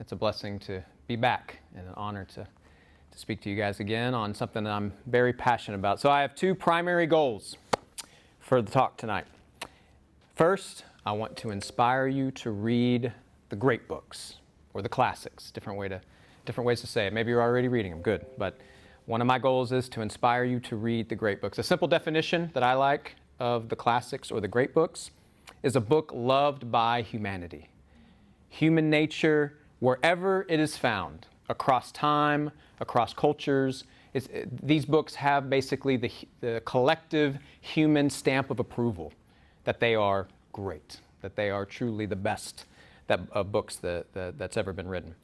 It's a blessing to be back and an honor to speak to you guys again on something that I'm very passionate about. So I have two primary goals for the talk tonight. First, I want to inspire you to read the great books or the classics, different ways to say it. Maybe you're already reading them, good. But one of my goals is to inspire you to read the great books. A simple definition that I like of the classics or the great books is a book loved by humanity. Human nature, wherever it is found, across time, across cultures, these books have basically the collective human stamp of approval that they are great, that they are truly the best of books that's ever been written.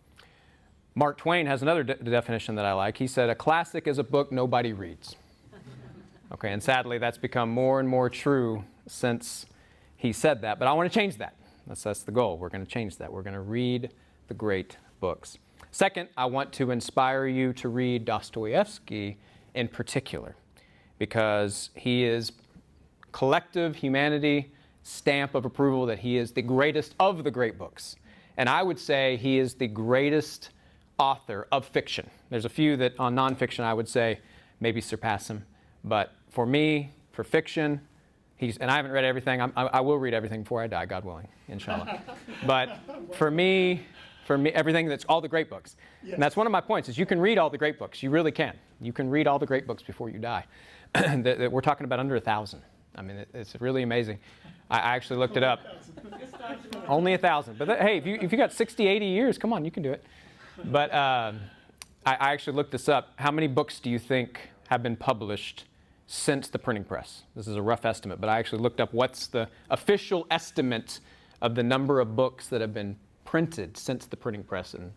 Mark Twain has another definition that I like. He said, a classic is a book nobody reads. Okay, and sadly that's become more and more true since he said that, but I want to change that. That's the goal. We're going to change that. We're going to read the great books. Second, I want to inspire you to read Dostoyevsky in particular, because he is collective humanity stamp of approval that he is the greatest of the great books. And I would say he is the greatest author of fiction. There's a few that on nonfiction I would say maybe surpass him. But for me, for fiction, and I haven't read everything. I will read everything before I die, God willing, inshallah. But for me, everything that's all the great books. Yes. And that's one of my points, is you can read all the great books. You really can. You can read all the great books before you die. We're talking about under 1,000. I mean, it's really amazing. I actually looked it up. Only 1,000. But hey, if you got 60, 80 years, come on, you can do it. But I actually looked this up. How many books do you think have been published since the printing press? This is a rough estimate, but I actually looked up what's the official estimate of the number of books that have been printed since the printing press in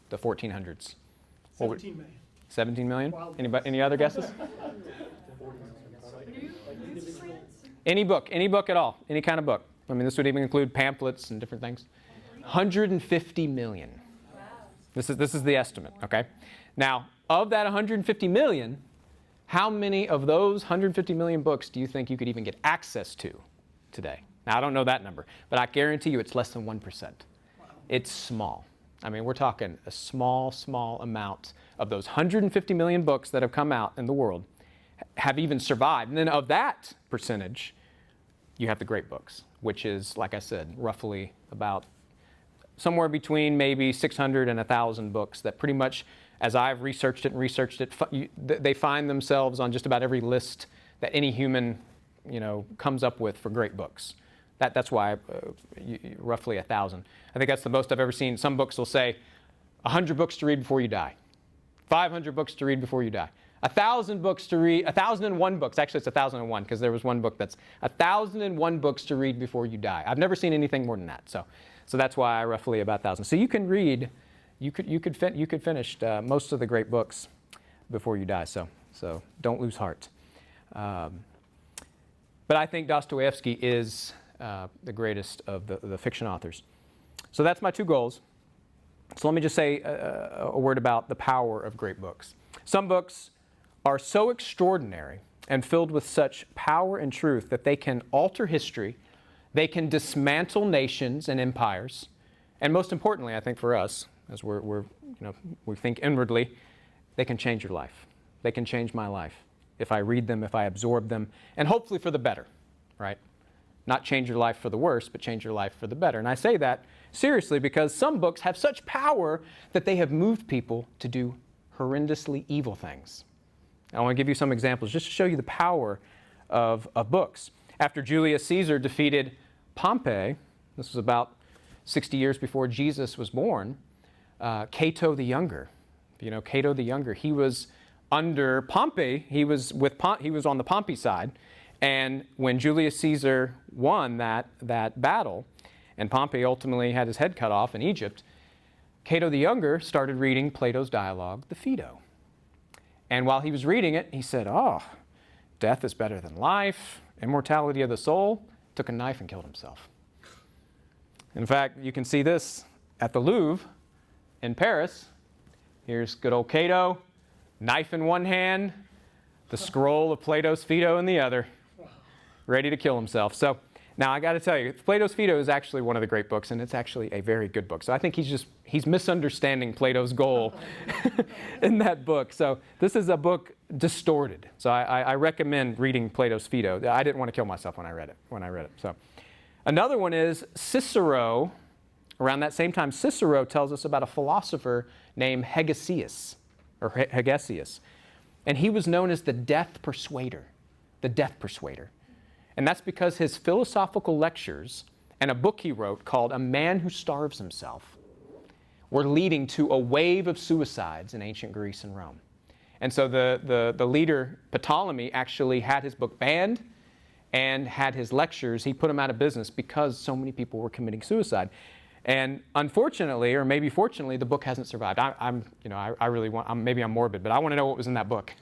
the 1400s. 17 million. 17 million? Any other guesses? Any book at all, any kind of book. I mean, this would even include pamphlets and different things. 150 million. Wow. This is the estimate, okay? Now, of that 150 million, how many of those 150 million books do you think you could even get access to today? Now, I don't know that number, but I guarantee you it's less than 1%. Wow. It's small. I mean, we're talking a small amount of those 150 million books that have come out in the world have even survived. And then of that percentage, you have the great books, which is, like I said, roughly about somewhere between maybe 600 and 1,000 books that pretty much, as I've researched it, they find themselves on just about every list that any human, comes up with for great books. That's why roughly 1,000. I think that's the most I've ever seen. Some books will say 100 books to read before you die, 500 books to read before you die, 1,000 books to read, 1,001 books. Actually, it's 1,001 because there was one book that's 1,001 books to read before you die. I've never seen anything more than that. So that's why I roughly about 1,000. So you can read, you could finish most of the great books before you die. So don't lose heart. But I think Dostoyevsky is the greatest of the fiction authors. So that's my two goals. So let me just say a word about the power of great books. Some books are so extraordinary and filled with such power and truth that they can alter history, they can dismantle nations and empires, and most importantly, I think for us, as we think inwardly, they can change your life. They can change my life if I read them, if I absorb them, and hopefully for the better, right? Not change your life for the worse, but change your life for the better. And I say that seriously because some books have such power that they have moved people to do horrendously evil things. I want to give you some examples just to show you the power of books. After Julius Caesar defeated Pompey, this was about 60 years before Jesus was born, Cato the Younger. Cato the Younger, he was under Pompey. He was on the Pompey side. And when Julius Caesar won that battle, and Pompey ultimately had his head cut off in Egypt, Cato the Younger started reading Plato's dialogue, the Phaedo. And while he was reading it, he said, death is better than life, immortality of the soul, took a knife and killed himself. In fact, you can see this at the Louvre in Paris. Here's good old Cato, knife in one hand, the scroll of Plato's Phaedo in the other, ready to kill himself. So Now, I got to tell you, Plato's Phaedo is actually one of the great books, and it's actually a very good book. So I think he's misunderstanding Plato's goal in that book. So this is a book distorted. So I recommend reading Plato's Phaedo. I didn't want to kill myself when I read it. So another one is Cicero. Around that same time, Cicero tells us about a philosopher named Hegesias. And he was known as the death persuader. The death persuader. And that's because his philosophical lectures and a book he wrote called A Man Who Starves Himself were leading to a wave of suicides in ancient Greece and Rome. And so the leader, Ptolemy, actually had his book banned and had his lectures, he put them out of business because so many people were committing suicide. And unfortunately, or maybe fortunately, the book hasn't survived. I really want, maybe I'm morbid, but I want to know what was in that book.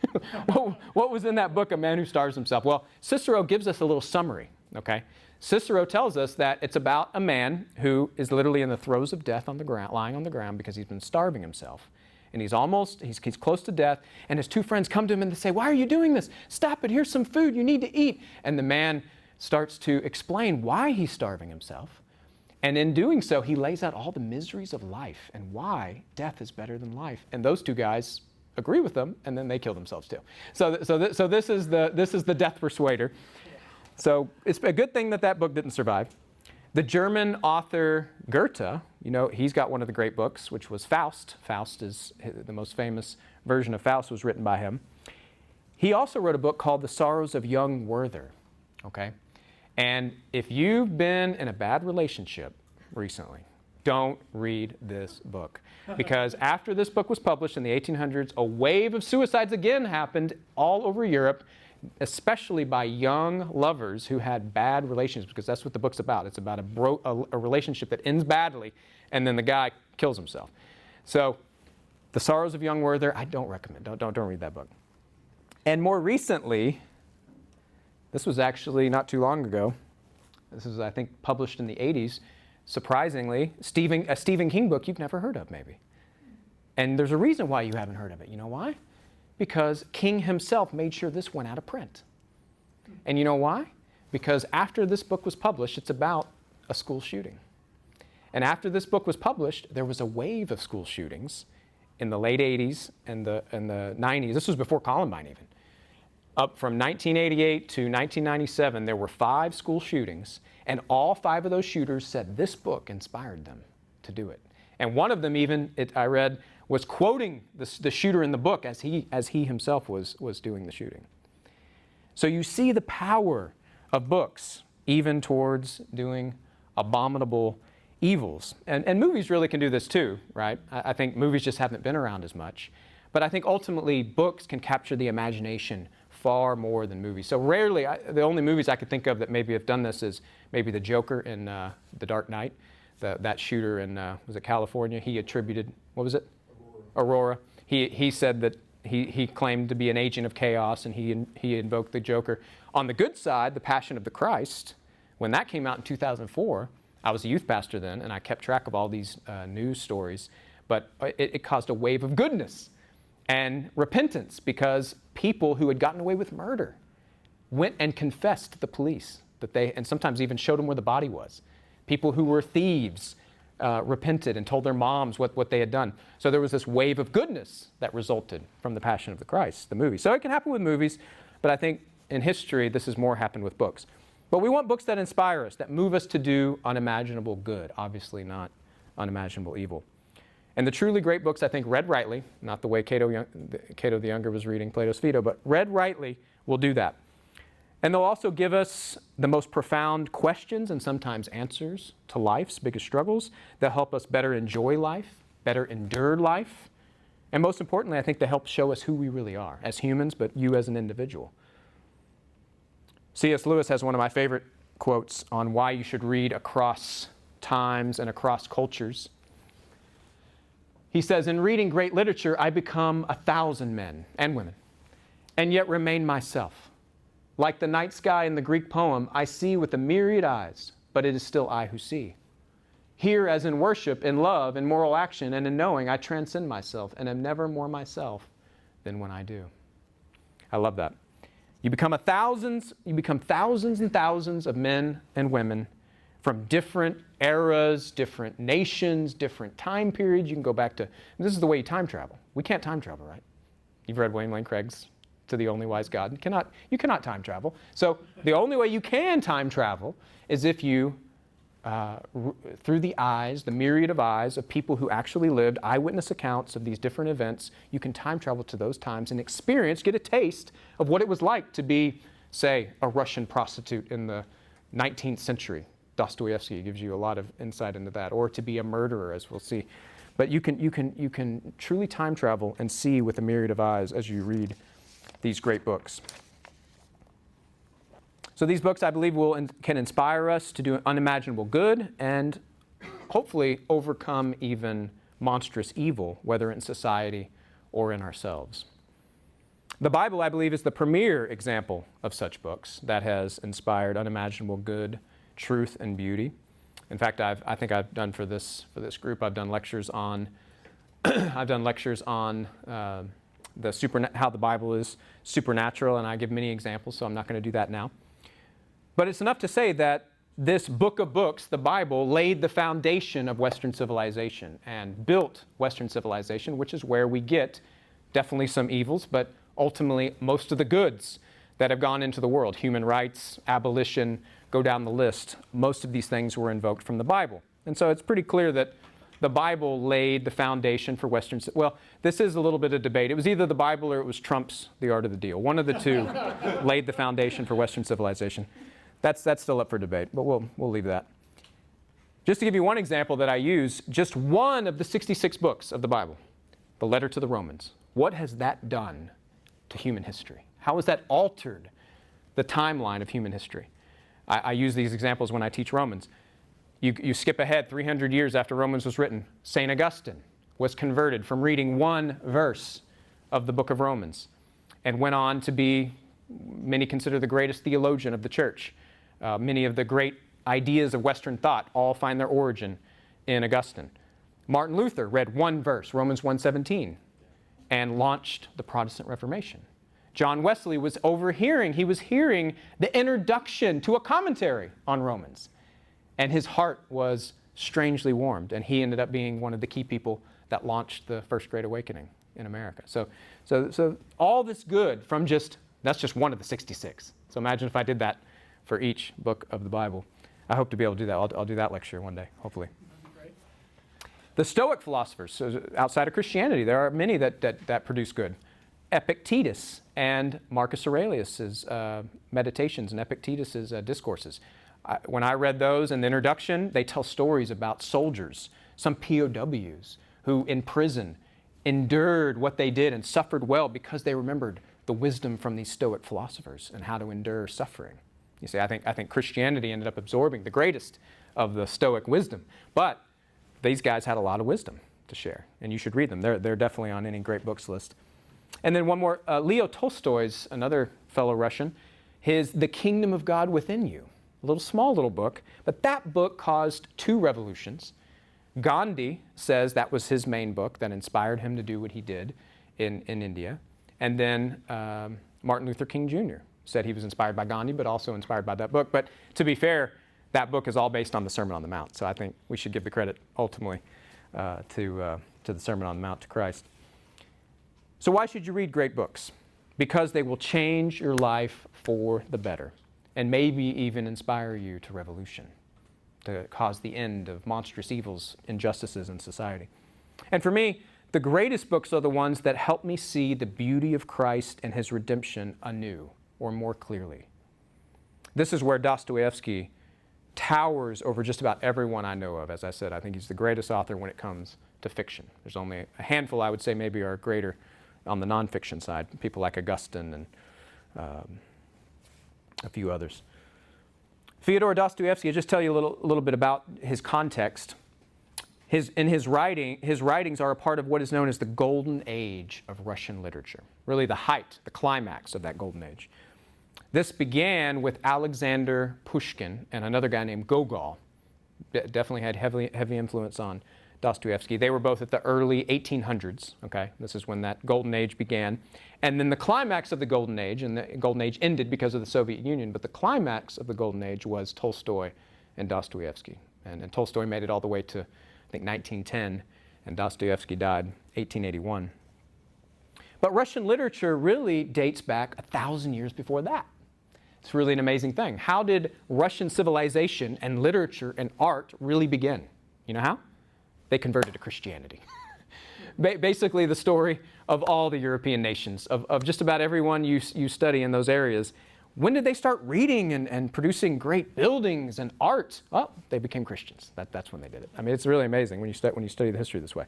What was in that book, A Man Who Starves Himself? Well, Cicero gives us a little summary, okay? Cicero tells us that it's about a man who is literally in the throes of death on the ground, lying on the ground because he's been starving himself. And he's close to death, and his two friends come to him and they say, "Why are you doing this? Stop it, here's some food, you need to eat." And the man starts to explain why he's starving himself. And in doing so, he lays out all the miseries of life and why death is better than life. And those two guys agree with them, and then they kill themselves too. So this is the death persuader. So it's a good thing that book didn't survive. The German author Goethe, he's got one of the great books, which was Faust. Faust is the most famous version of Faust was written by him. He also wrote a book called The Sorrows of Young Werther. Okay. And if you've been in a bad relationship recently, don't read this book. Because after this book was published in the 1800s, a wave of suicides again happened all over Europe, especially by young lovers who had bad relationships, because that's what the book's about. It's about a relationship that ends badly, and then the guy kills himself. So, The Sorrows of Young Werther, I don't recommend. Don't read that book. And more recently, this was actually not too long ago. This was, I think, published in the 80s. Surprisingly, a Stephen King book you've never heard of, maybe. And there's a reason why you haven't heard of it. You know why? Because King himself made sure this went out of print. And you know why? Because after this book was published, it's about a school shooting. And after this book was published, there was a wave of school shootings in the late 80s and the 90s. This was before Columbine even. Up from 1988 to 1997, there were 5 school shootings, and all 5 of those shooters said this book inspired them to do it. And one of them even, I read, was quoting the shooter in the book as he himself was doing the shooting. So you see the power of books, even towards doing abominable evils. And movies really can do this too, right? I think movies just haven't been around as much. But I think ultimately books can capture the imagination far more than movies. So rarely, the only movies I could think of that maybe have done this is maybe the Joker in The Dark Knight. That shooter in, was it California? He attributed, what was it? Aurora. He said that he claimed to be an agent of chaos, and he invoked the Joker. On the good side, The Passion of the Christ, when that came out in 2004, I was a youth pastor then, and I kept track of all these news stories, but it caused a wave of goodness and repentance because people who had gotten away with murder went and confessed to the police and sometimes even showed them where the body was. People who were thieves repented and told their moms what they had done. So there was this wave of goodness that resulted from The Passion of the Christ, the movie. So it can happen with movies, but I think in history this has more happened with books. But we want books that inspire us, that move us to do unimaginable good, obviously not unimaginable evil. And the truly great books, I think, read rightly, not the way Cato the Younger was reading Plato's Phaedo, but read rightly will do that. And they'll also give us the most profound questions and sometimes answers to life's biggest struggles. They'll help us better enjoy life, better endure life. And most importantly, I think they help show us who we really are as humans, but you as an individual. C.S. Lewis has one of my favorite quotes on why you should read across times and across cultures. He says, "In reading great literature, I become 1,000 men and women, and yet remain myself. Like the night sky in the Greek poem, I see with a myriad eyes, but it is still I who see. Here, as in worship, in love, in moral action, and in knowing, I transcend myself and am never more myself than when I do." I love that. You become thousands and thousands of men and women from different eras, different nations, different time periods. You can go back to, this is the way you time travel. We can't time travel, right? You've read William Lane Craig's To the Only Wise God. You cannot time travel. So the only way you can time travel is if you, through the eyes, the myriad of eyes of people who actually lived, eyewitness accounts of these different events, you can time travel to those times and experience, get a taste of what it was like to be, say, a Russian prostitute in the 19th century. Dostoyevsky gives you a lot of insight into that, or to be a murderer, as we'll see. But you can truly time travel and see with a myriad of eyes as you read these great books. So these books, I believe, can inspire us to do unimaginable good and hopefully overcome even monstrous evil, whether in society or in ourselves. The Bible, I believe, is the premier example of such books that has inspired unimaginable good, truth, and beauty. In fact, I think I've done for this group, I've done lectures on how the Bible is supernatural, and I give many examples, so I'm not going to do that now. But it's enough to say that this book of books, the Bible, laid the foundation of Western civilization and built Western civilization, which is where we get definitely some evils, but ultimately most of the goods that have gone into the world. Human rights, abolition, go down the list. Most of these things were invoked from the Bible. And so it's pretty clear that the Bible laid the foundation for Western... Well, this is a little bit of debate. It was either the Bible or it was Trump's The Art of the Deal. One of the two laid the foundation for Western civilization. That's still up for debate, but we'll leave that. Just to give you one example that I use, just one of the 66 books of the Bible, the letter to the Romans, what has that done to human history? How has that altered the timeline of human history? I use these examples when I teach Romans. You skip ahead 300 years after Romans was written. St. Augustine was converted from reading one verse of the book of Romans and went on to be, many consider, the greatest theologian of the church. Many of the great ideas of Western thought all find their origin in Augustine. Martin Luther read one verse, Romans 1:17, and launched the Protestant Reformation. John Wesley was hearing the introduction to a commentary on Romans, and his heart was strangely warmed, and he ended up being one of the key people that launched the First Great Awakening in America. So all this good from that's just one of the 66. So imagine if I did that for each book of the Bible. I hope to be able to do that. I'll do that lecture one day, hopefully. Great. The Stoic philosophers, so outside of Christianity, there are many that produce good. Epictetus and Marcus Aurelius's meditations and Epictetus's discourses. When I read those in the introduction, they tell stories about soldiers, some POWs, who in prison endured what they did and suffered well because they remembered the wisdom from these Stoic philosophers and how to endure suffering. You see, I think Christianity ended up absorbing the greatest of the Stoic wisdom, but these guys had a lot of wisdom to share, and you should read them. They're definitely on any great books list. And then one more, Leo Tolstoy's, another fellow Russian, his The Kingdom of God Within You, a small little book, but that book caused 2 revolutions. Gandhi says that was his main book that inspired him to do what he did in India. And then Martin Luther King Jr. said he was inspired by Gandhi, but also inspired by that book. But to be fair, that book is all based on the Sermon on the Mount. So I think we should give the credit ultimately to the Sermon on the Mount, to Christ. So why should you read great books? Because they will change your life for the better and maybe even inspire you to revolution, to cause the end of monstrous evils, injustices in society. And for me, the greatest books are the ones that help me see the beauty of Christ and his redemption anew or more clearly. This is where Dostoyevsky towers over just about everyone I know of. As I said, I think he's the greatest author when it comes to fiction. There's only a handful, I would say, maybe are greater on the nonfiction side, people like Augustine and a few others. Fyodor Dostoyevsky, I'll just tell you a little bit about his context. His writings are a part of what is known as the golden age of Russian literature, really the height, the climax of that golden age. This began with Alexander Pushkin and another guy named Gogol. Definitely had heavy influence on Dostoyevsky. They were both at the early 1800s, okay? This is when that golden age began. And then the climax of the golden age, and the golden age ended because of the Soviet Union, but the climax of the golden age was Tolstoy and Dostoyevsky. And Tolstoy made it all the way to, I think, 1910, and Dostoyevsky died 1881. But Russian literature really dates back 1,000 years before that. It's really an amazing thing. How did Russian civilization and literature and art really begin? You know how? They converted to Christianity. Basically, the story of all the European nations, of just about everyone you study in those areas. When did they start reading and producing great buildings and art? Well, they became Christians. That's when they did it. I mean, it's really amazing when you study the history this way.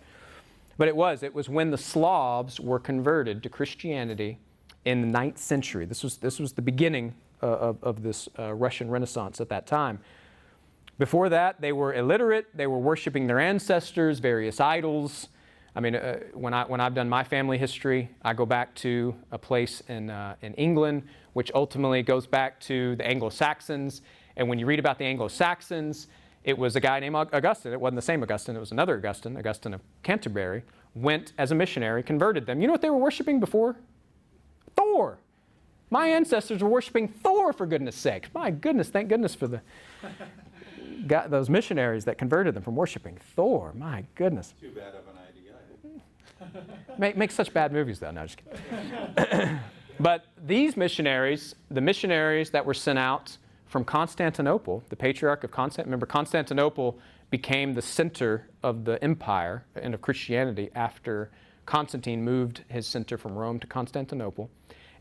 But it was when the Slavs were converted to Christianity in the 9th century. This was the beginning of this Russian Renaissance at that time. Before that, they were illiterate. They were worshiping their ancestors, various idols. I mean, when I've done my family history, I go back to a place in England, which ultimately goes back to the Anglo-Saxons. And when you read about the Anglo-Saxons, it was a guy named Augustine. It wasn't the same Augustine. It was another Augustine, Augustine of Canterbury, went as a missionary, converted them. You know what they were worshiping before? Thor. My ancestors were worshiping Thor, for goodness sake. My goodness, thank goodness for those missionaries that converted them from worshiping Thor. My goodness. Too bad of an idea. Make such bad movies, though. No, just kidding. But these missionaries, the missionaries that were sent out from Constantinople, the Patriarch of Constantinople, remember Constantinople became the center of the empire and of Christianity after Constantine moved his center from Rome to Constantinople.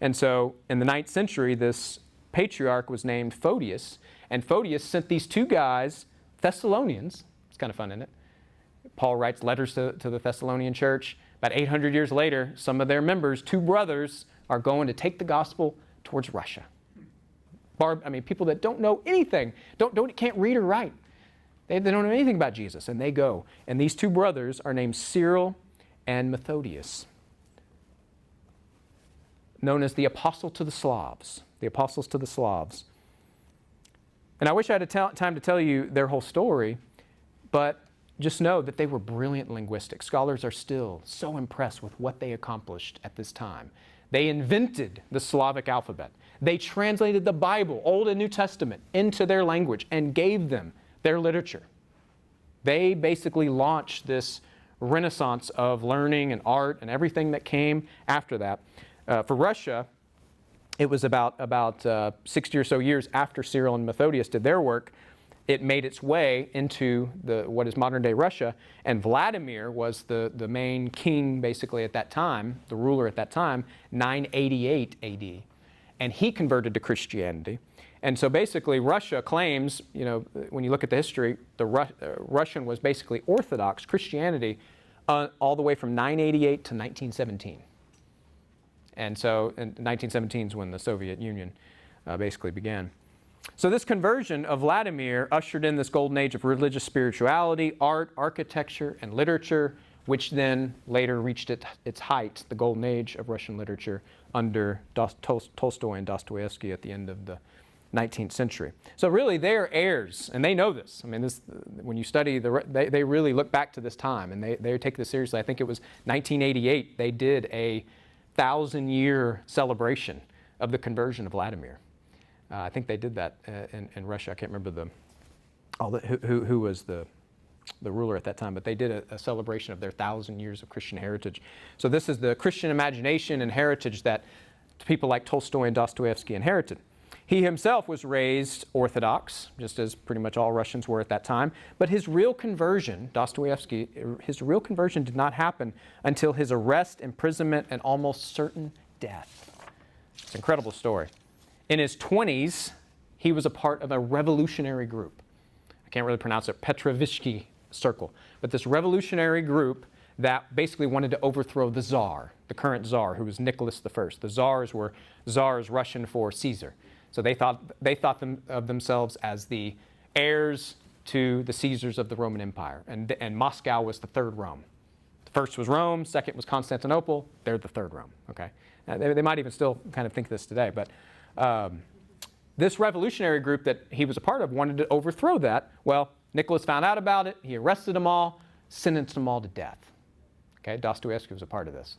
And so in the 9th century, this patriarch was named Photius, and Photius sent these two guys, Thessalonians. It's kind of fun, isn't it? Paul writes letters to the Thessalonian church. About 800 years later, some of their members, two brothers, are going to take the gospel towards Russia. People that don't know anything, can't read or write. They don't know anything about Jesus, and they go. And these two brothers are named Cyril and Methodius, known as the Apostle to the Slavs, the Apostles to the Slavs. And I wish I had time to tell you their whole story, but just know that they were brilliant linguistics. Scholars are still so impressed with what they accomplished at this time. They invented the Slavic alphabet. They translated the Bible, Old and New Testament, into their language and gave them their literature. They basically launched this renaissance of learning and art and everything that came after that. For Russia, it was about 60 or so years after Cyril and Methodius did their work, it made its way into what is modern-day Russia, and Vladimir was the main king basically at that time, the ruler at that time, 988 AD. And he converted to Christianity. And so basically Russia claims, when you look at the history, the Russian was basically Orthodox Christianity all the way from 988 to 1917. And so in 1917 is when the Soviet Union basically began. So this conversion of Vladimir ushered in this golden age of religious spirituality, art, architecture, and literature, which then later reached its height, the golden age of Russian literature under Tolstoy and Dostoyevsky at the end of the 19th century. So really, they are heirs, and they know this. I mean, when you study, they really look back to this time, and they take this seriously. I think it was 1988, they did a 1,000-year celebration of the conversion of Vladimir. I think they did that in Russia. I can't remember who was the ruler at that time, but they did a celebration of their 1,000 years of Christian heritage. So this is the Christian imagination and heritage that people like Tolstoy and Dostoevsky inherited. He himself was raised Orthodox, just as pretty much all Russians were at that time, but his real conversion, Dostoevsky, his real conversion did not happen until his arrest, imprisonment, and almost certain death. It's an incredible story. In his 20s, he was a part of a revolutionary group. I can't really pronounce it, Petrovsky Circle. But this revolutionary group that basically wanted to overthrow the Tsar, the current Tsar, who was Nicholas I. The Tsars were Russian for Caesar. So they thought of themselves as the heirs to the Caesars of the Roman Empire. And Moscow was the third Rome. The first was Rome, second was Constantinople, they're the third Rome. Okay? They might even still kind of think this today, but this revolutionary group that he was a part of wanted to overthrow that. Well, Nicholas found out about it. He arrested them all, sentenced them all to death. Okay, Dostoyevsky was a part of this.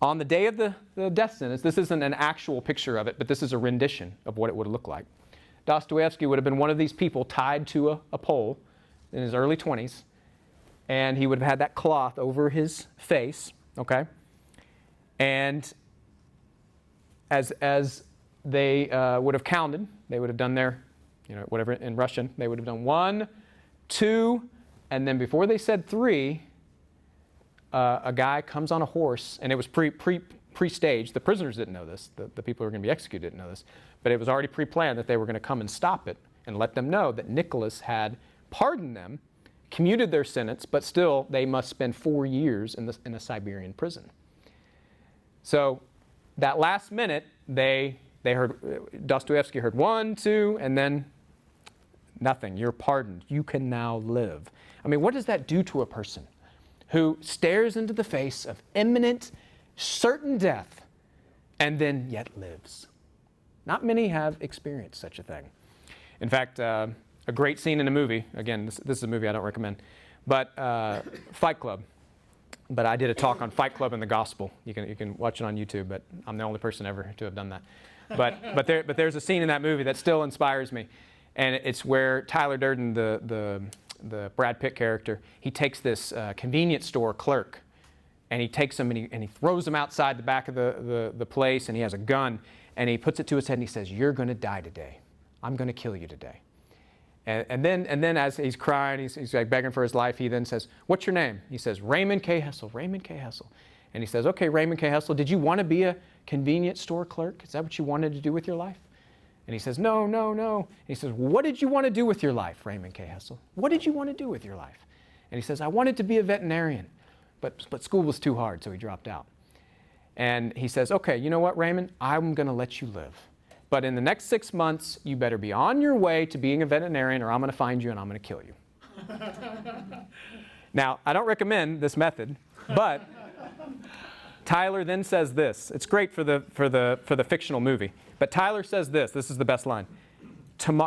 On the day of the death sentence, this isn't an actual picture of it, but this is a rendition of what it would look like. Dostoyevsky would have been one of these people tied to a pole in his early 20s, and he would have had that cloth over his face, okay? And as they would have counted, they would have done their, whatever in Russian, they would have done 1, 2, and then before they said 3, a guy comes on a horse, and it was pre-staged. The prisoners didn't know this. The people who were going to be executed didn't know this. But it was already pre-planned that they were going to come and stop it and let them know that Nicholas had pardoned them, commuted their sentence, but still they must spend 4 years in a Siberian prison. So that last minute, they heard, Dostoyevsky heard 1, 2, and then nothing. You're pardoned. You can now live. I mean, what does that do to a person who stares into the face of imminent, certain death and then yet lives? Not many have experienced such a thing. In fact, a great scene in a movie, again, this is a movie I don't recommend, but Fight Club. But I did a talk on Fight Club and the gospel. You can watch it on YouTube, but I'm the only person ever to have done that. But there's a scene in that movie that still inspires me. And it's where Tyler Durden, the Brad Pitt character, he takes this convenience store clerk, and he takes him and he throws him outside the back of the place, and he has a gun, and he puts it to his head and he says, "You're going to die today. I'm going to kill you today." And then as he's crying, he's like begging for his life, he then says, "What's your name?" He says, "Raymond K. Hessel, Raymond K. Hessel." And he says, "Okay, Raymond K. Hessel, did you want to be a convenience store clerk? Is that what you wanted to do with your life?" And he says, "No, no, no." And he says, "What did you want to do with your life, Raymond K. Hessel? What did you want to do with your life?" And he says, "I wanted to be a veterinarian, but school was too hard, so he dropped out." And he says, "Okay, you know what, Raymond? I'm going to let you live. But in the next 6 months, you better be on your way to being a veterinarian, or I'm going to find you and I'm going to kill you." Now, I don't recommend this method, but Tyler then says this. It's great for the fictional movie. But Tyler says this. This is the best line.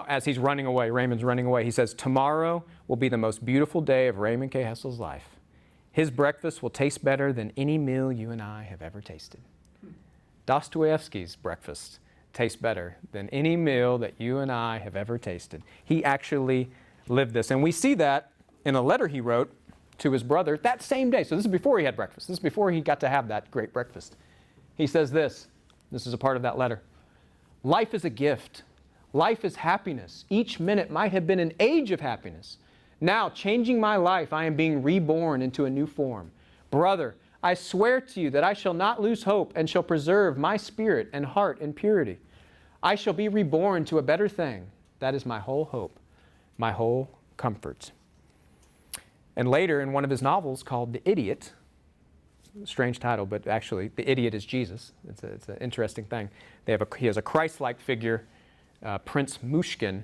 As he's running away, Raymond's running away, he says, "Tomorrow will be the most beautiful day of Raymond K. Hessel's life. His breakfast will taste better than any meal you and I have ever tasted." Dostoyevsky's breakfast tastes better than any meal that you and I have ever tasted. He actually lived this. And we see that in a letter he wrote to his brother that same day. So this is before he had breakfast. This is before he got to have that great breakfast. He says this. This is a part of that letter. "Life is a gift. Life is happiness. Each minute might have been an age of happiness. Now, changing my life, I am being reborn into a new form. Brother, I swear to you that I shall not lose hope and shall preserve my spirit and heart in purity. I shall be reborn to a better thing. That is my whole hope, my whole comfort." And later in one of his novels called The Idiot, strange title, but actually The Idiot is Jesus. It's an interesting thing. He has a Christ-like figure, Prince Mushkin,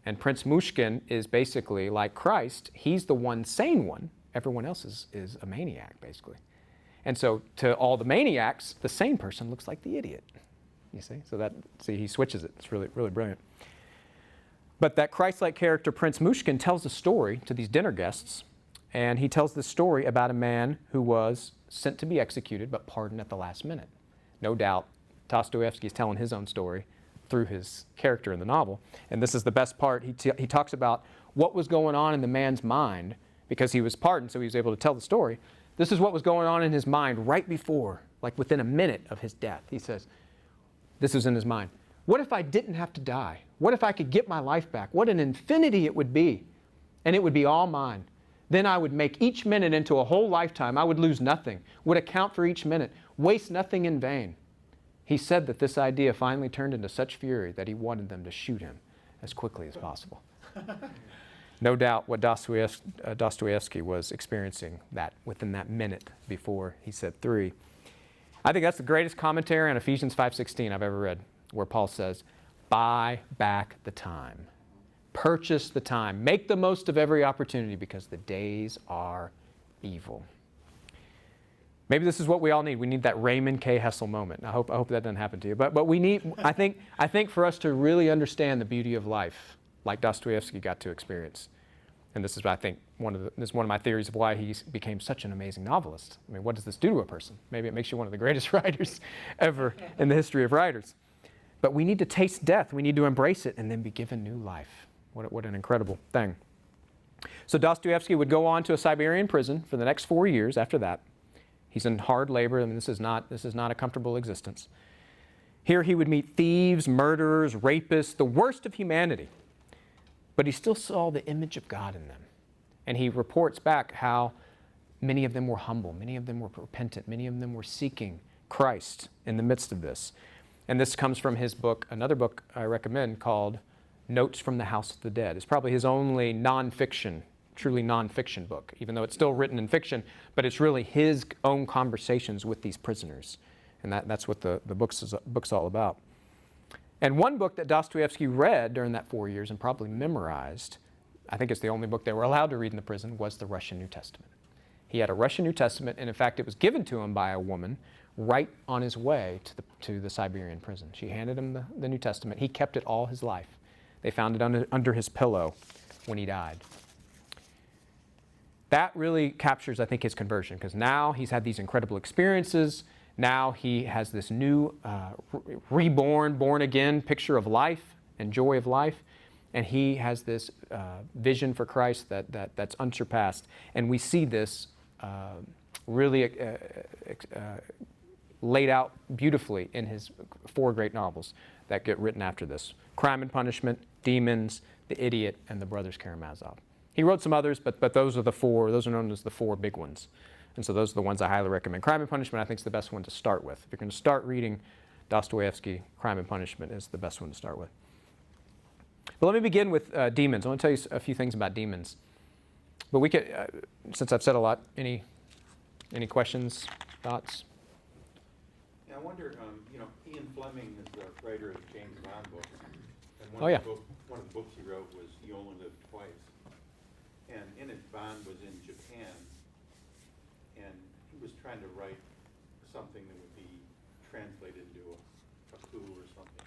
and Prince Mushkin is basically like Christ. He's the one sane one. Everyone else is a maniac, basically. And so to all the maniacs, the sane person looks like the idiot. You see? So he switches it. It's really, really brilliant. But that Christ-like character, Prince Mushkin, tells a story to these dinner guests. And he tells this story about a man who was sent to be executed but pardoned at the last minute. No doubt, Dostoyevsky is telling his own story through his character in the novel. And this is the best part. He talks about what was going on in the man's mind because he was pardoned, so he was able to tell the story. This is what was going on in his mind right before, like within a minute of his death. He says, this was in his mind. What if I didn't have to die? What if I could get my life back? What an infinity it would be. And it would be all mine. Then I would make each minute into a whole lifetime. I would lose nothing, would account for each minute, waste nothing in vain. He said that this idea finally turned into such fury that he wanted them to shoot him as quickly as possible. No doubt what Dostoyevsky was experiencing within that minute before he said 3. I think that's the greatest commentary on Ephesians 5:16 I've ever read, where Paul says, "Buy back the time. Purchase the time. Make the most of every opportunity because the days are evil." Maybe this is what we all need. We need that Raymond K. Hessel moment. I hope that doesn't happen to you. But we need, I think for us to really understand the beauty of life, like Dostoyevsky got to experience, and this is, I think, This is one of my theories of why he became such an amazing novelist. I mean, what does this do to a person? Maybe it makes you one of the greatest writers ever in the history of writers. But we need to taste death. We need to embrace it and then be given new life. What an incredible thing. So Dostoyevsky would go on to a Siberian prison for the next 4 years after that. He's in hard labor. I mean, this is not a comfortable existence. Here he would meet thieves, murderers, rapists, the worst of humanity. But he still saw the image of God in them. And he reports back how many of them were humble, many of them were repentant, many of them were seeking Christ in the midst of this. And this comes from his book, another book I recommend called Notes from the House of the Dead. It's probably his only nonfiction, truly nonfiction book, even though it's still written in fiction, but it's really his own conversations with these prisoners. And that's what the book's all about. And one book that Dostoyevsky read during that 4 years and probably memorized, I think it's the only book they were allowed to read in the prison, was the Russian New Testament. He had a Russian New Testament, and in fact it was given to him by a woman right on his way to the Siberian prison. She handed him the New Testament. He kept it all his life. They found it under his pillow when he died. That really captures, I think, his conversion, because now he's had these incredible experiences. Now he has this new, reborn, born-again picture of life and joy of life. And he has this vision for Christ that's unsurpassed. And we see this really laid out beautifully in his 4 great novels that get written after this. Crime and Punishment, Demons, The Idiot, and The Brothers Karamazov. He wrote some others, but those are the 4, those are known as the 4 big ones. And so those are the ones I highly recommend. Crime and Punishment, I think, is the best one to start with. If you're going to start reading Dostoyevsky, Crime and Punishment is the best one to start with. But let me begin with demons. I want to tell you a few things about demons. But we could, since I've said a lot, any questions, thoughts? Yeah, I wonder, Ian Fleming is the writer of James Bond books. And Oh, yeah. One of the books he wrote was You Only Live Twice. And in it, Bond was in Japan. And he was trying to write something that would be translated into a coup or something.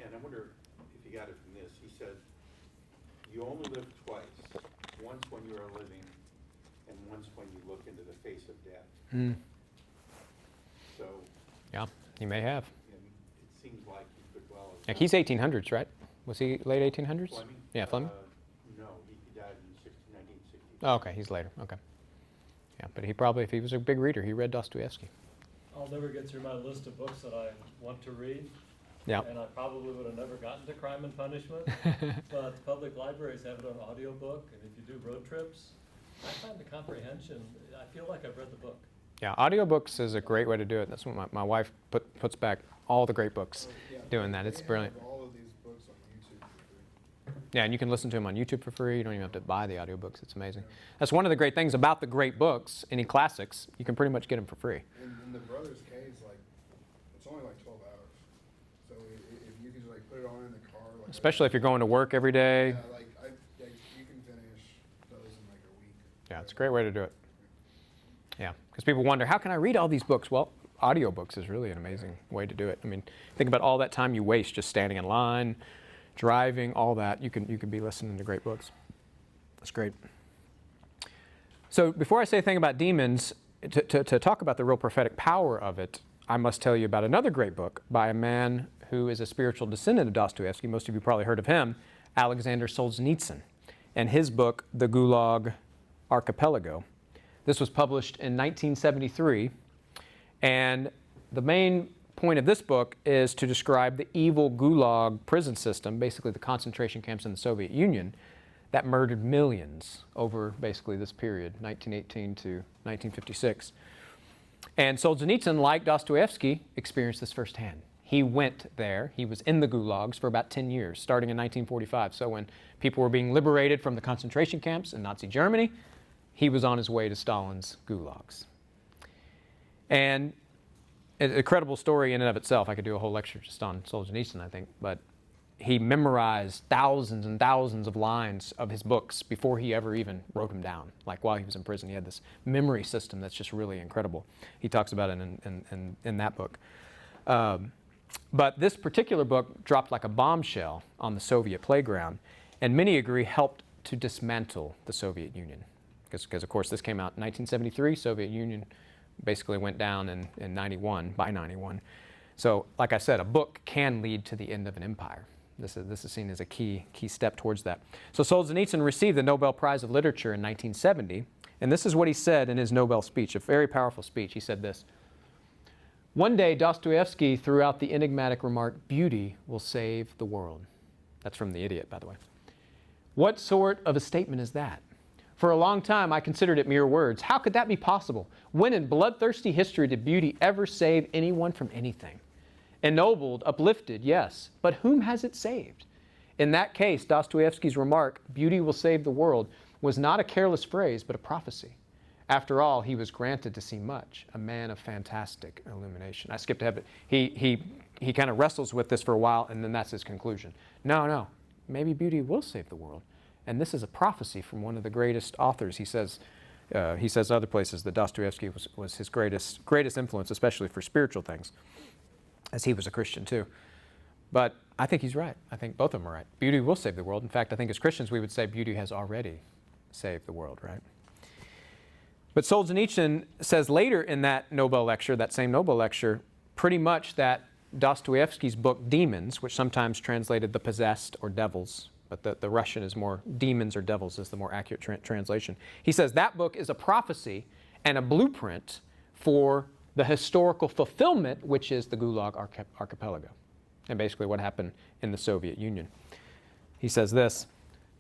And I wonder if he got it from this. He said, you only live twice, once when you are living and once when you look into the face of death. Mm. So, Yeah, he may have. and it seems like he could well have. Like he's 1800s, right? Was he late 1800s? Fleming? Yeah, Fleming? No, he died in 1960. Oh, okay, he's later. Okay. Yeah, but he probably, if he was a big reader, he read Dostoevsky. I'll never get through my list of books that I want to read. Yeah. And I probably would have never gotten to Crime and Punishment. But public libraries have it on audiobook, and if you do road trips, I find the comprehension, I feel like I've read the book. Yeah, audiobooks is a great way to do it. That's what my wife puts back all the great books doing that. It's brilliant. All of these books on YouTube for free. Yeah, and you can listen to them on YouTube for free. You don't even have to buy the audiobooks. It's amazing. That's one of the great things about the great books, any classics, you can pretty much get them for free. In the Brothers Case, it's only 12 hours. So if you can just put it on in the car. Especially if you're going to work every day. Yeah, you can finish those in a week. Yeah, it's a great way to do it. Yeah, because people wonder, how can I read all these books? Well, audiobooks is really an amazing way to do it. I mean, think about all that time you waste just standing in line, driving, all that. You can be listening to great books. That's great. So before I say a thing about demons, to talk about the real prophetic power of it, I must tell you about another great book by a man who is a spiritual descendant of Dostoevsky. Most of you probably heard of him, Alexander Solzhenitsyn, and his book, The Gulag Archipelago. This was published in 1973, and the main point of this book is to describe the evil Gulag prison system, basically the concentration camps in the Soviet Union, that murdered millions over basically this period, 1918 to 1956. And Solzhenitsyn, like Dostoevsky, experienced this firsthand. He went there. He was in the gulags for about 10 years, starting in 1945. So when people were being liberated from the concentration camps in Nazi Germany, he was on his way to Stalin's gulags. And an incredible story in and of itself. I could do a whole lecture just on Solzhenitsyn, I think. But he memorized thousands and thousands of lines of his books before he ever even wrote them down. Like while he was in prison, he had this memory system that's just really incredible. He talks about it in that book. But this particular book dropped like a bombshell on the Soviet playground, and many agree helped to dismantle the Soviet Union. Because of course, this came out in 1973. Soviet Union basically went down in 91, by 91. So, like I said, a book can lead to the end of an empire. This is seen as a key step towards that. So Solzhenitsyn received the Nobel Prize of Literature in 1970, and this is what he said in his Nobel speech, a very powerful speech. He said this: "One day, Dostoyevsky threw out the enigmatic remark, 'Beauty will save the world.'" That's from The Idiot, by the way. What sort of a statement is that? For a long time, I considered it mere words. How could that be possible? When in bloodthirsty history did beauty ever save anyone from anything? Ennobled, uplifted, yes, but whom has it saved? In that case, Dostoevsky's remark, "Beauty will save the world," was not a careless phrase, but a prophecy. After all, he was granted to see much, a man of fantastic illumination. I skipped ahead, but he kind of wrestles with this for a while, and then that's his conclusion. No, maybe beauty will save the world. And this is a prophecy from one of the greatest authors. He says other places that Dostoevsky was his greatest influence, especially for spiritual things, as he was a Christian too. But I think he's right. I think both of them are right. Beauty will save the world. In fact, I think as Christians we would say beauty has already saved the world, right? But Solzhenitsyn says later in that same Nobel lecture, pretty much that Dostoevsky's book Demons, which sometimes translated the possessed or devils, but the Russian is more demons or devils is the more accurate translation. He says that book is a prophecy and a blueprint for the historical fulfillment, which is the Gulag Archipelago, and basically what happened in the Soviet Union. He says this: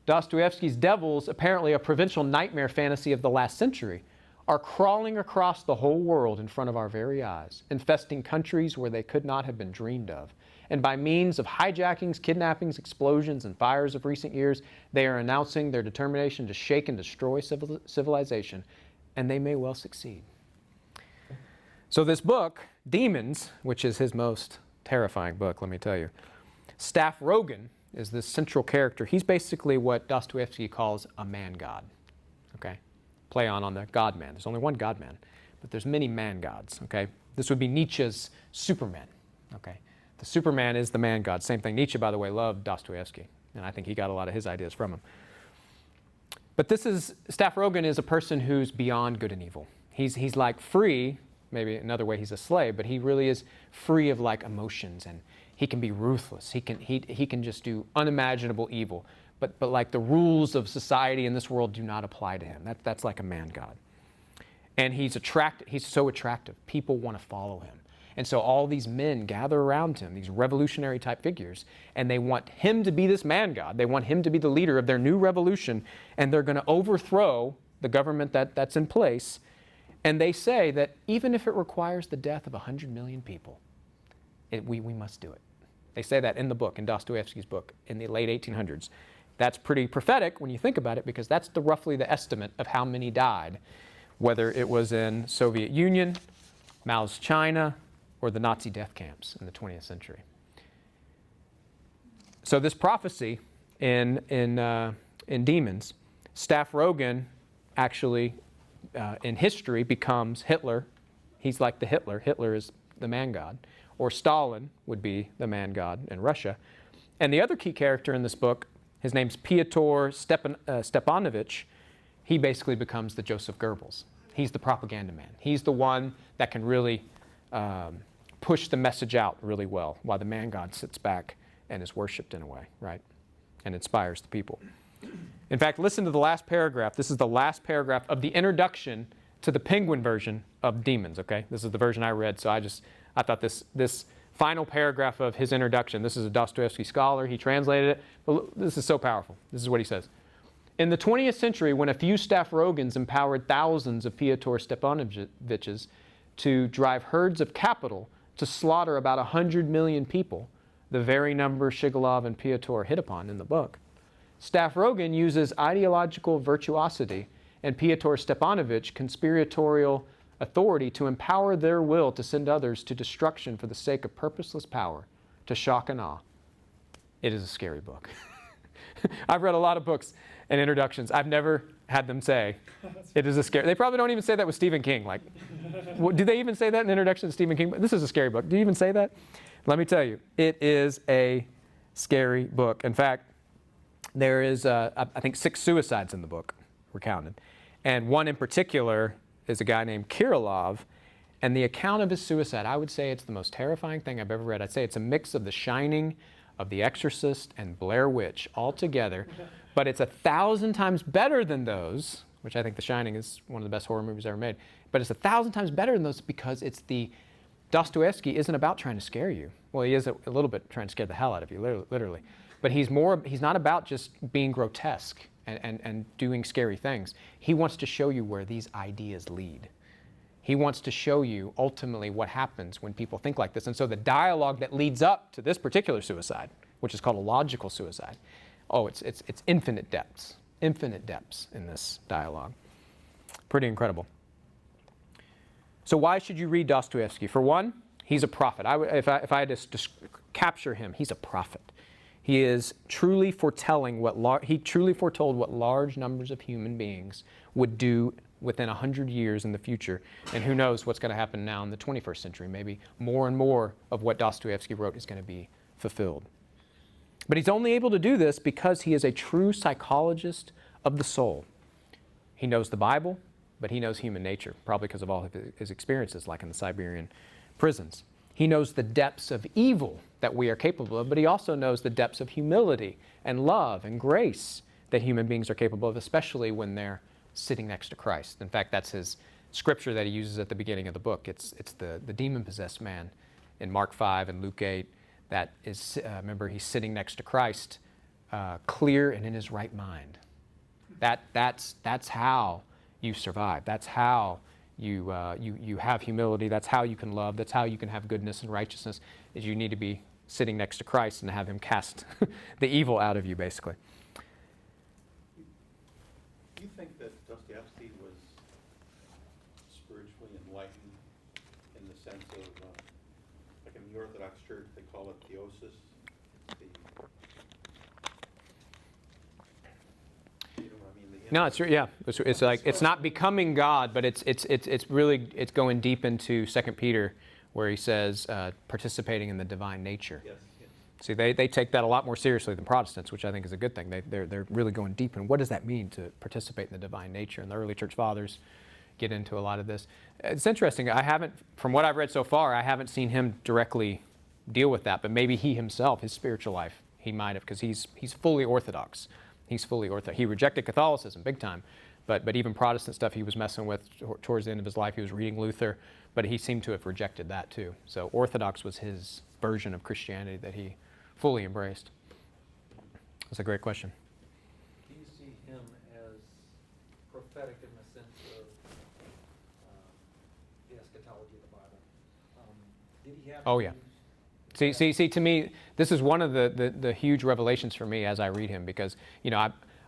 Dostoevsky's devils, apparently a provincial nightmare fantasy of the last century, are crawling across the whole world in front of our very eyes, infesting countries where they could not have been dreamed of. And by means of hijackings, kidnappings, explosions, and fires of recent years, they are announcing their determination to shake and destroy civilization, and they may well succeed. So this book, Demons, which is his most terrifying book, let me tell you, Staff Rogan is this central character. He's basically what Dostoevsky calls a man-god, okay? Play on the God-man. There's only one God-man, but there's many man-gods, okay? This would be Nietzsche's Superman, okay? The Superman is the man-god. Same thing. Nietzsche, by the way, loved Dostoevsky, and I think he got a lot of his ideas from him. But Staff Rogan is a person who's beyond good and evil. He's like free. Maybe another way he's a slave, but he really is free of like emotions, and he can be ruthless. He can just do unimaginable evil. But like the rules of society in this world do not apply to him. That's like a man-god. And he's so attractive. People want to follow him. And so all these men gather around him, these revolutionary type figures, and they want him to be this man-god. They want him to be the leader of their new revolution, and they're going to overthrow the government that's in place. And they say that even if it requires the death of 100 million people, we must do it. They say that in the book, in Dostoevsky's book, in the late 1800s. That's pretty prophetic when you think about it, because that's roughly the estimate of how many died, whether it was in Soviet Union, Mao's China, or the Nazi death camps in the 20th century. So this prophecy in Demons, Staff Rogan actually in history becomes Hitler. He's like the Hitler. Hitler is the man-god. Or Stalin would be the man-god in Russia. And the other key character in this book, his name's Fyodor Stepanovich. He basically becomes the Joseph Goebbels. He's the propaganda man. He's the one that can really push the message out really well, while the man-god sits back and is worshipped in a way, right? And inspires the people. In fact, listen to the last paragraph. This is the last paragraph of the introduction to the Penguin version of Demons, okay? This is the version I read, so I thought this final paragraph of his introduction, this is a Dostoevsky scholar, he translated it, but this is so powerful. This is what he says. In the 20th century, when a few Staff Rogans empowered thousands of Fyodor Stepanoviches to drive herds of capital to slaughter about 100 million people, the very number Shigalov and Fyodor hit upon in the book, Staff Rogan uses ideological virtuosity and Fyodor Stepanovich conspiratorial authority to empower their will to send others to destruction for the sake of purposeless power, to shock and awe. It is a scary book. I've read a lot of books and introductions. I've never had them say it is a scary. They probably don't even say that with Stephen King. Like, do they even say that in introduction to Stephen King? This is a scary book. Do you even say that? Let me tell you, it is a scary book. In fact, there is, I think, 6 suicides in the book recounted. And one in particular is a guy named Kirillov. And the account of his suicide, I would say it's the most terrifying thing I've ever read. I'd say it's a mix of The Shining, of The Exorcist, and Blair Witch all together. But it's 1,000 times better than those, which I think The Shining is one of the best horror movies ever made. But it's 1,000 times better than those because it's Dostoyevsky isn't about trying to scare you. Well, he is a little bit trying to scare the hell out of you, literally. But he's not about just being grotesque and doing scary things. He wants to show you where these ideas lead. He wants to show you ultimately what happens when people think like this. And so the dialogue that leads up to this particular suicide, which is called a logical suicide, it's infinite depths in this dialogue. Pretty incredible. So why should you read Dostoyevsky? For one, he's a prophet. If I had to capture him, he's a prophet. He is truly foretelling he truly foretold what large numbers of human beings would do within 100 years in the future. And who knows what's going to happen now in the 21st century. Maybe more and more of what Dostoyevsky wrote is going to be fulfilled. But he's only able to do this because he is a true psychologist of the soul. He knows the Bible, but he knows human nature, probably because of all of his experiences, like in the Siberian prisons. He knows the depths of evil that we are capable of, but he also knows the depths of humility and love and grace that human beings are capable of, especially when they're sitting next to Christ. In fact, that's his scripture that he uses at the beginning of the book. It's the demon-possessed man in Mark 5 and Luke 8 that is, remember, he's sitting next to Christ, clear and in his right mind. That's how you survive. That's how you have humility. That's how you can love. That's how you can have goodness and righteousness, is you need to be sitting next to Christ and have him cast the evil out of you, basically. Do you think that Dostoevsky was spiritually enlightened in the sense of, like in the Orthodox Church, they call it theosis? You know what I mean? No, it's yeah. It's like it's not becoming God, but it's going deep into 2 Peter, where he says participating in the divine nature. Yes. Yes. See, they take that a lot more seriously than Protestants, which I think is a good thing. They're really going deep in what does that mean to participate in the divine nature. And the early church fathers get into a lot of this. It's interesting. From what I've read so far, I haven't seen him directly deal with that. But maybe he himself, his spiritual life, he might have, because he's fully Orthodox. He's fully Orthodox. He rejected Catholicism big time. But even Protestant stuff he was messing with towards the end of his life. He was reading Luther, but he seemed to have rejected that too. So Orthodox was his version of Christianity that he fully embraced. That's a great question. Do you see him as prophetic in the sense of the eschatology of the Bible? Did he have? Oh yeah. See. To me, this is one of the huge revelations for me as I read him, because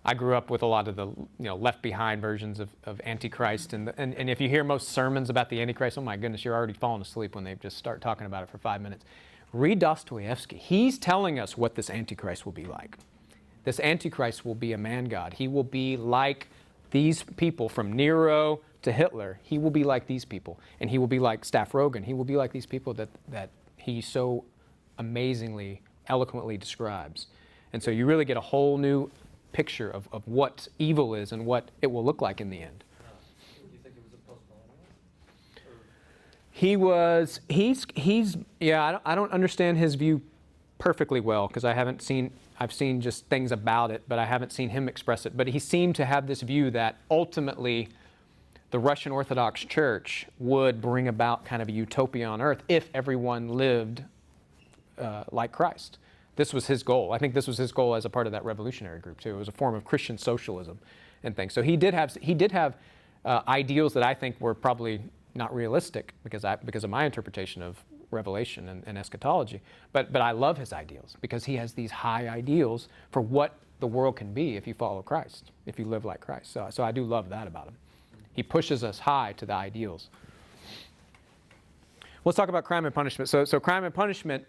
I grew up with a lot of the left behind versions of Antichrist, and if you hear most sermons about the Antichrist, oh my goodness, you're already falling asleep when they just start talking about it for 5 minutes. Read Dostoyevsky. He's telling us what this Antichrist will be like. This Antichrist will be a man god. He will be like these people from Nero to Hitler. He will be like these people, and he will be like Staff Rogan. He will be like these people that he so amazingly, eloquently describes. And so you really get a whole new picture of what evil is and what it will look like in the end. Do you think it was a postmillennialist? I don't understand his view perfectly well, because I've seen just things about it, but I haven't seen him express it. But he seemed to have this view that ultimately the Russian Orthodox Church would bring about kind of a utopia on earth if everyone lived like Christ. This was his goal. I think this was his goal as a part of that revolutionary group too. It was a form of Christian socialism and things. So he did have ideals that I think were probably not realistic because of my interpretation of Revelation and eschatology. But I love his ideals because he has these high ideals for what the world can be if you follow Christ, if you live like Christ. So I do love that about him. He pushes us high to the ideals. Let's talk about Crime and Punishment. So Crime and Punishment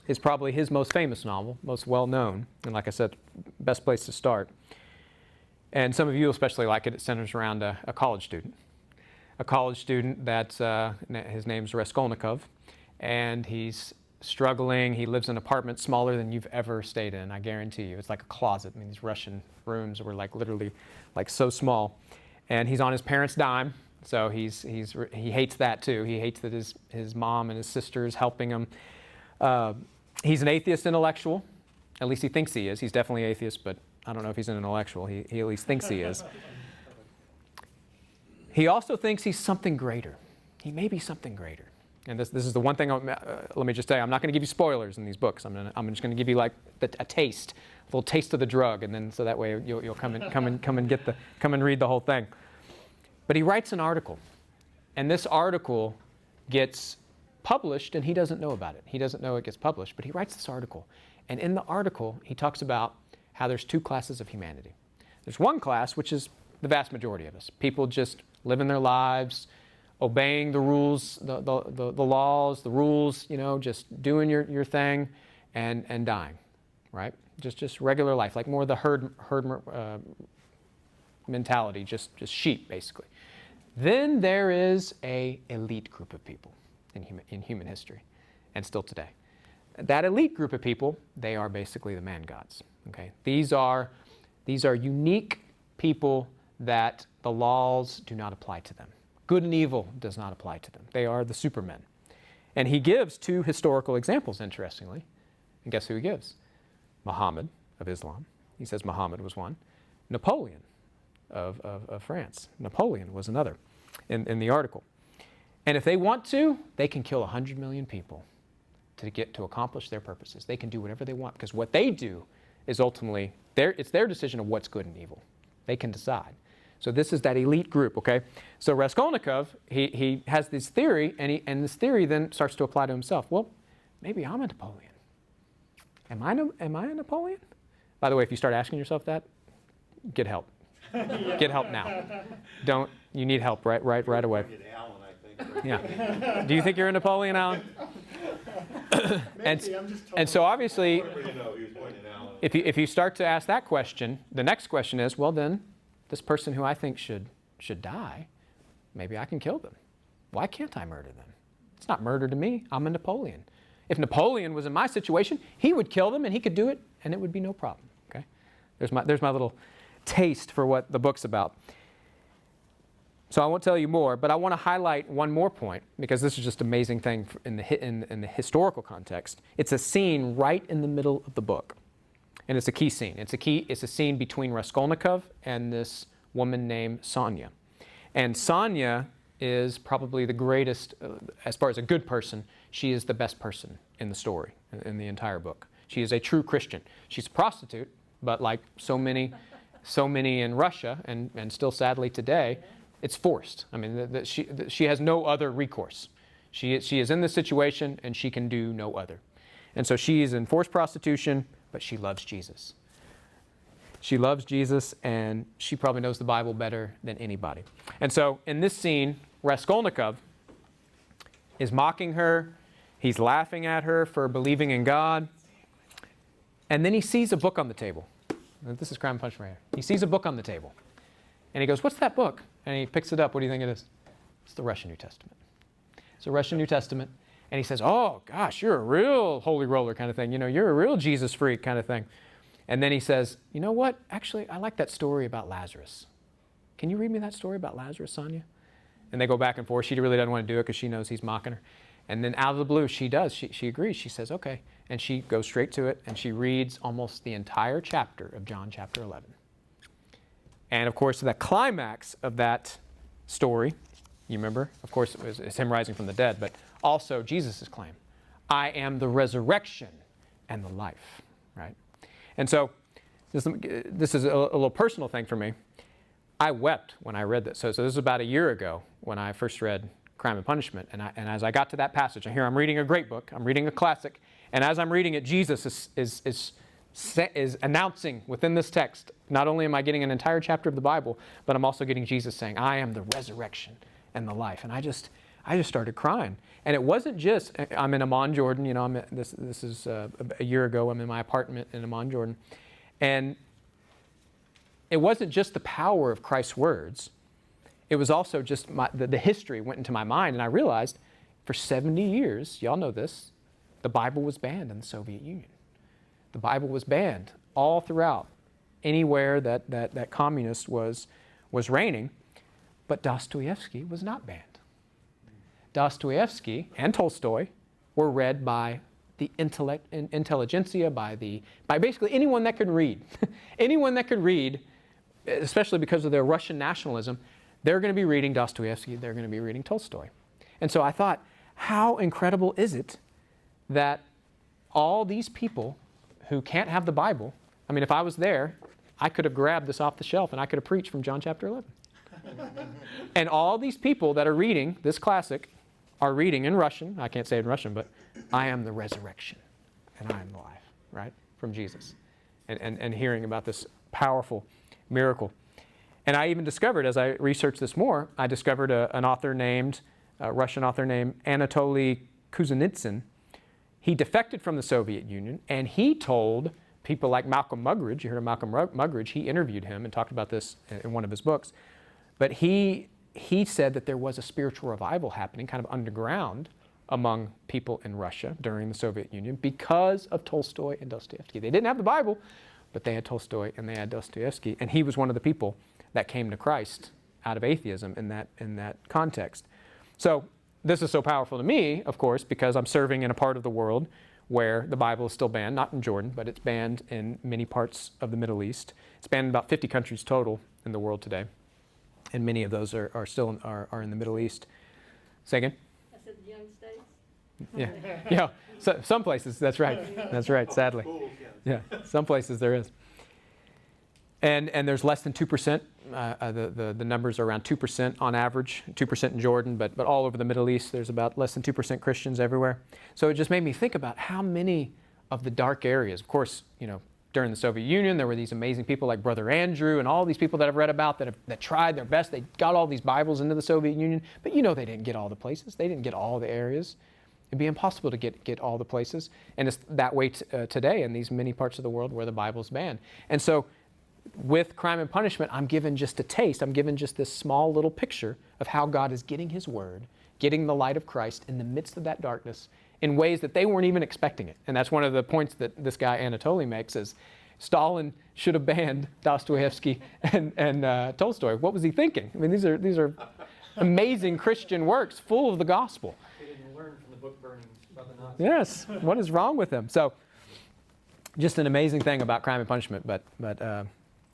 is probably his most famous novel, most well-known, and like I said, best place to start. And some of you especially like it. It centers around a college student. A college student that's, his name's Raskolnikov, and he's struggling. He lives in an apartment smaller than you've ever stayed in, I guarantee you. It's like a closet. I mean, these Russian rooms were like literally like so small. And he's on his parents' dime, so he hates that too. He hates that his mom and his sisters helping him. He's an atheist intellectual. At least he thinks he is. He's definitely atheist, but I don't know if he's an intellectual. He at least thinks he is. He also thinks he's something greater. He may be something greater. And this is the one thing, let me just say, I'm not going to give you spoilers in these books. I'm just going to give you like a taste, a little taste of the drug, and then so that way you'll come and read the whole thing. But he writes an article, and this article gets published, and he doesn't know about it. He doesn't know it gets published, but he writes this article. And in the article, he talks about how there's two classes of humanity. There's one class, which is the vast majority of us. People just living their lives, obeying the rules, the laws, the rules, just doing your thing and dying, right? Just regular life, like more the herd mentality, just sheep, basically. Then there is a elite group of people in human history, and still today. That elite group of people, they are basically the man gods. Okay, these are unique people that the laws do not apply to them. Good and evil does not apply to them. They are the supermen. And he gives two historical examples, interestingly. And guess who he gives? Muhammad of Islam. He says Muhammad was one. Napoleon of France. Napoleon was another in the article. And if they want to, they can kill 100 million people to accomplish their purposes. They can do whatever they want, because what they do is ultimately, it's their decision of what's good and evil. They can decide. So this is that elite group, okay? So Raskolnikov, he has this theory, and this theory then starts to apply to himself. Well, maybe I'm a Napoleon. Am I a Napoleon? By the way, if you start asking yourself that, get help. Get help now. You need help right away. Get Alan, I think. Yeah. Do you think you're a Napoleon, Alan? And so obviously, He was pointing at Alan. if you start to ask that question, the next question is, well then, this person who I think should die, maybe I can kill them. Why can't I murder them? It's not murder to me. I'm a Napoleon. If Napoleon was in my situation, he would kill them and he could do it and it would be no problem. Okay? There's my little taste for what the book's about. So I won't tell you more, but I want to highlight one more point, because this is just an amazing thing in the historical context. It's a scene right in the middle of the book. And it's a key scene. It's a scene between Raskolnikov and this woman named Sonia. And Sonia is probably the greatest, as far as a good person, she is the best person in the story, in the entire book. She is a true Christian. She's a prostitute, but like so many in Russia, and still sadly today, it's forced. I mean, she has no other recourse. She is in this situation, and she can do no other. And so she is in forced prostitution, but she loves Jesus. She loves Jesus, and she probably knows the Bible better than anybody. And so in this scene, Raskolnikov is mocking her. He's laughing at her for believing in God. And then he sees a book on the table. This is Crime and Punishment right here. He sees a book on the table. And he goes, "What's that book?" And he picks it up. What do you think it is? It's the Russian New Testament. It's a Russian New Testament. And he says, "Oh, gosh, you're a real holy roller kind of thing. You're a real Jesus freak kind of thing." And then he says, "You know what? Actually, I like that story about Lazarus. Can you read me that story about Lazarus, Sonia?" And they go back and forth. She really doesn't want to do it because she knows he's mocking her. And then out of the blue, she does. She agrees. She says, "Okay." And she goes straight to it, and she reads almost the entire chapter of John chapter 11. And of course, the climax of that story, you remember, of course, it's him rising from the dead, but also Jesus' claim, "I am the resurrection and the life," right? And so this is a little personal thing for me. I wept when I read this. So this is about a year ago when I first read Crime and Punishment. And as I got to that passage, and here I'm reading a great book, I'm reading a classic, and as I'm reading it, Jesus is announcing within this text, not only am I getting an entire chapter of the Bible, but I'm also getting Jesus saying, "I am the resurrection and the life." And I just started crying. And it wasn't just, I'm in Amman, Jordan, this is a year ago, I'm in my apartment in Amman, Jordan. And it wasn't just the power of Christ's words, it was also just the history went into my mind, and I realized for 70 years, y'all know this, The Bible was banned in the Soviet Union. The Bible was banned all throughout, anywhere that communist was reigning, but Dostoyevsky was not banned. Dostoyevsky and Tolstoy were read by the intelligentsia, by basically anyone that could read. Anyone that could read, especially because of their Russian nationalism, they're going to be reading Dostoyevsky, they're going to be reading Tolstoy. And so I thought, how incredible is it that all these people who can't have the Bible, I mean, if I was there, I could have grabbed this off the shelf and I could have preached from John chapter 11. And all these people that are reading this classic are reading in Russian, I can't say it in Russian, but I am the resurrection and I am the life, right? From Jesus. And hearing about this powerful miracle. And I even discovered, as I researched this more, I discovered a Russian author named Anatoly Kuzhenitsyn. He defected from the Soviet Union, and he told people like Malcolm Muggeridge, you heard of Malcolm Muggeridge, he interviewed him and talked about this in one of his books, but he said that there was a spiritual revival happening kind of underground among people in Russia during the Soviet Union because of Tolstoy and Dostoevsky. They didn't have the Bible, but they had Tolstoy and they had Dostoevsky, and he was one of the people that came to Christ out of atheism in that context. So this is so powerful to me, of course, because I'm serving in a part of the world where the Bible is still banned, not in Jordan, but it's banned in many parts of the Middle East. It's banned in about 50 countries total in the world today, and many of those are still in the Middle East. Say again? I said the United States. Yeah, so, some places, that's right. That's right, sadly. Yeah, some places there is. And there's less than 2%. The numbers are around 2% on average, 2% in Jordan, but all over the Middle East, there's about less than 2% Christians everywhere. So it just made me think about how many of the dark areas, of course, during the Soviet Union, there were these amazing people like Brother Andrew and all these people that I've read about that tried their best. They got all these Bibles into the Soviet Union, but they didn't get all the places. They didn't get all the areas. It'd be impossible to get all the places. And it's that way today in these many parts of the world where the Bible's banned. And so with Crime and Punishment, I'm given just a taste. I'm given just this small little picture of how God is getting His Word, getting the light of Christ in the midst of that darkness in ways that they weren't even expecting it. And that's one of the points that this guy Anatoly makes is Stalin should have banned Dostoevsky and Tolstoy. What was he thinking? I mean, these are amazing Christian works full of the gospel. They didn't learn from the book burnings by the Nazis. Yes, what is wrong with them? So just an amazing thing about Crime and Punishment, but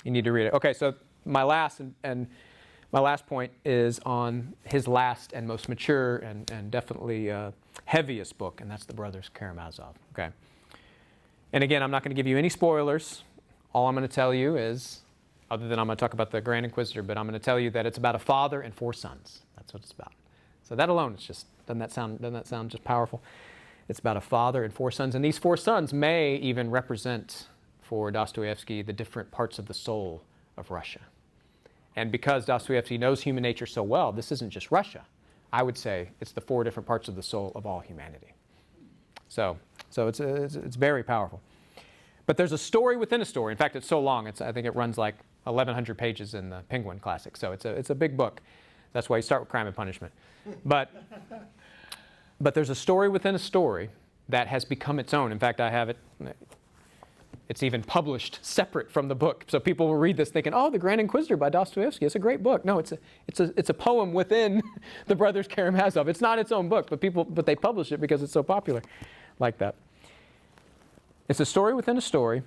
you need to read it. Okay, so my last point is on his last and most mature and definitely heaviest book, and that's the Brothers Karamazov. Okay, and again, I'm not going to give you any spoilers. All I'm going to tell you is, other than I'm going to talk about the Grand Inquisitor, but I'm going to tell you that it's about a father and 4 sons. That's what it's about. So that alone is just doesn't that sound just powerful? It's about a father and 4 sons, and these 4 sons may even represent for Dostoevsky the different parts of the soul of Russia. And because Dostoevsky knows human nature so well, this isn't just Russia. I would say it's the 4 different parts of the soul of all humanity. So it's very powerful. But there's a story within a story. In fact, it's so long. I think it runs like 1,100 pages in the Penguin Classic. So it's a big book. That's why you start with Crime and Punishment. But there's a story within a story that has become its own. In fact, I have it. It's even published separate from the book. So people will read this thinking, oh, The Grand Inquisitor by Dostoevsky. It's a great book. No, it's a poem within the Brothers Karamazov. It's not its own book, but they publish it because it's so popular like that. It's a story within a story,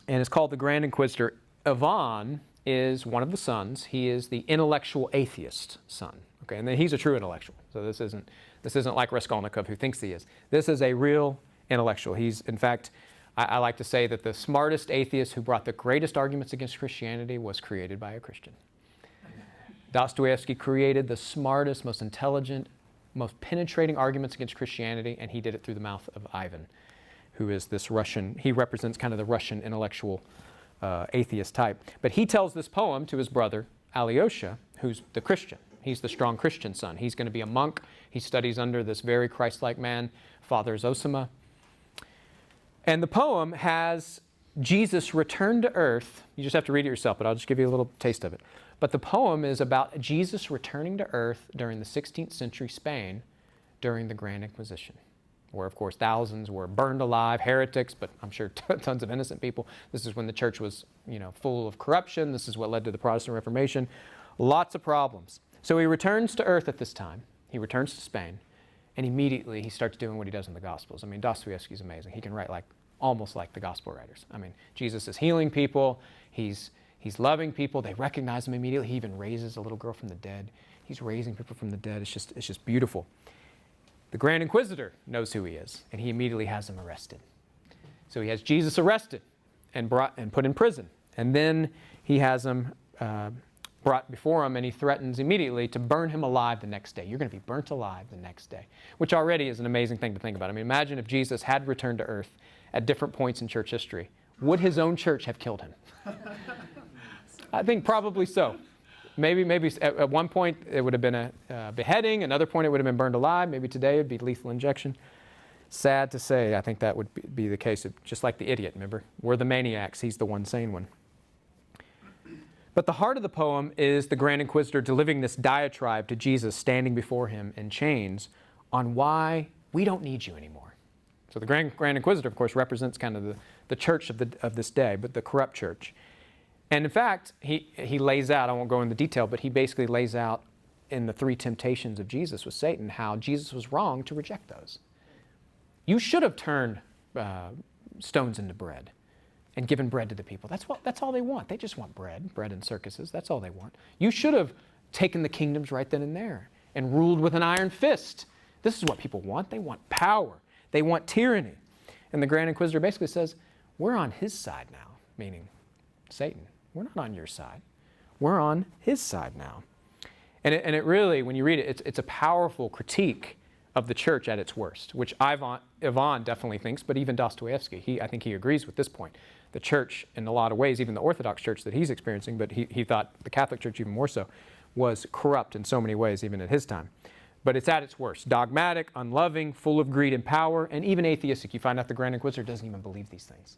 and it's called The Grand Inquisitor. Ivan is one of the sons. He is the intellectual atheist son. Okay, and then he's a true intellectual. So this isn't like Raskolnikov, who thinks he is. This is a real intellectual. He's, in fact, I like to say that the smartest atheist who brought the greatest arguments against Christianity was created by a Christian. Dostoevsky created the smartest, most intelligent, most penetrating arguments against Christianity, and he did it through the mouth of Ivan, who is this Russian. He represents kind of the Russian intellectual atheist type. But he tells this poem to his brother, Alyosha, who's the Christian. He's the strong Christian son. He's going to be a monk. He studies under this very Christ-like man, Father Zosima. And the poem has Jesus return to earth. You just have to read it yourself, but I'll just give you a little taste of it. But the poem is about Jesus returning to earth during the 16th century Spain during the Grand Inquisition. where, of course, thousands were burned alive, heretics, but I'm sure tons of innocent people. This is when the church was, full of corruption. This is what led to the Protestant Reformation. Lots of problems. So he returns to earth at this time. He returns to Spain, and immediately he starts doing what he does in the Gospels. I mean, Dostoyevsky is amazing. He can write almost like the Gospel writers. I mean, Jesus is healing people. He's loving people. They recognize him immediately. He even raises a little girl from the dead. He's raising people from the dead. It's just beautiful. The Grand Inquisitor knows who he is, and he immediately has him arrested. So he has Jesus arrested and put in prison. And then he has him brought before him, and he threatens immediately to burn him alive the next day. You're going to be burnt alive the next day, which already is an amazing thing to think about. I mean, imagine if Jesus had returned to earth at different points in church history. Would his own church have killed him? I think probably so. Maybe at one point it would have been a beheading. Another point it would have been burned alive. Maybe today it would be lethal injection. Sad to say, I think that would be the case. Just like the idiot, remember? We're the maniacs. He's the one sane one. But the heart of the poem is the Grand Inquisitor delivering this diatribe to Jesus standing before him in chains on why we don't need you anymore. So the Grand Inquisitor, of course, represents kind of the church of this day, but the corrupt church. And in fact, he lays out, I won't go into detail, but he basically lays out in the 3 temptations of Jesus with Satan how Jesus was wrong to reject those. You should have turned stones into bread and given bread to the people. That's all they want. They just want bread and circuses. That's all they want. You should have taken the kingdoms right then and there and ruled with an iron fist. This is what people want. They want power. They want tyranny. And the Grand Inquisitor basically says, we're on his side now, meaning Satan. We're not on your side. We're on his side now. And it really, when you read it, it's a powerful critique of the church at its worst, which Ivan definitely thinks, but even Dostoyevsky, I think he agrees with this point. The church, in a lot of ways, even the Orthodox church that he's experiencing, but he thought the Catholic Church even more so, was corrupt in so many ways, even at his time. But it's at its worst. Dogmatic, unloving, full of greed and power, and even atheistic. You find out the Grand Inquisitor doesn't even believe these things.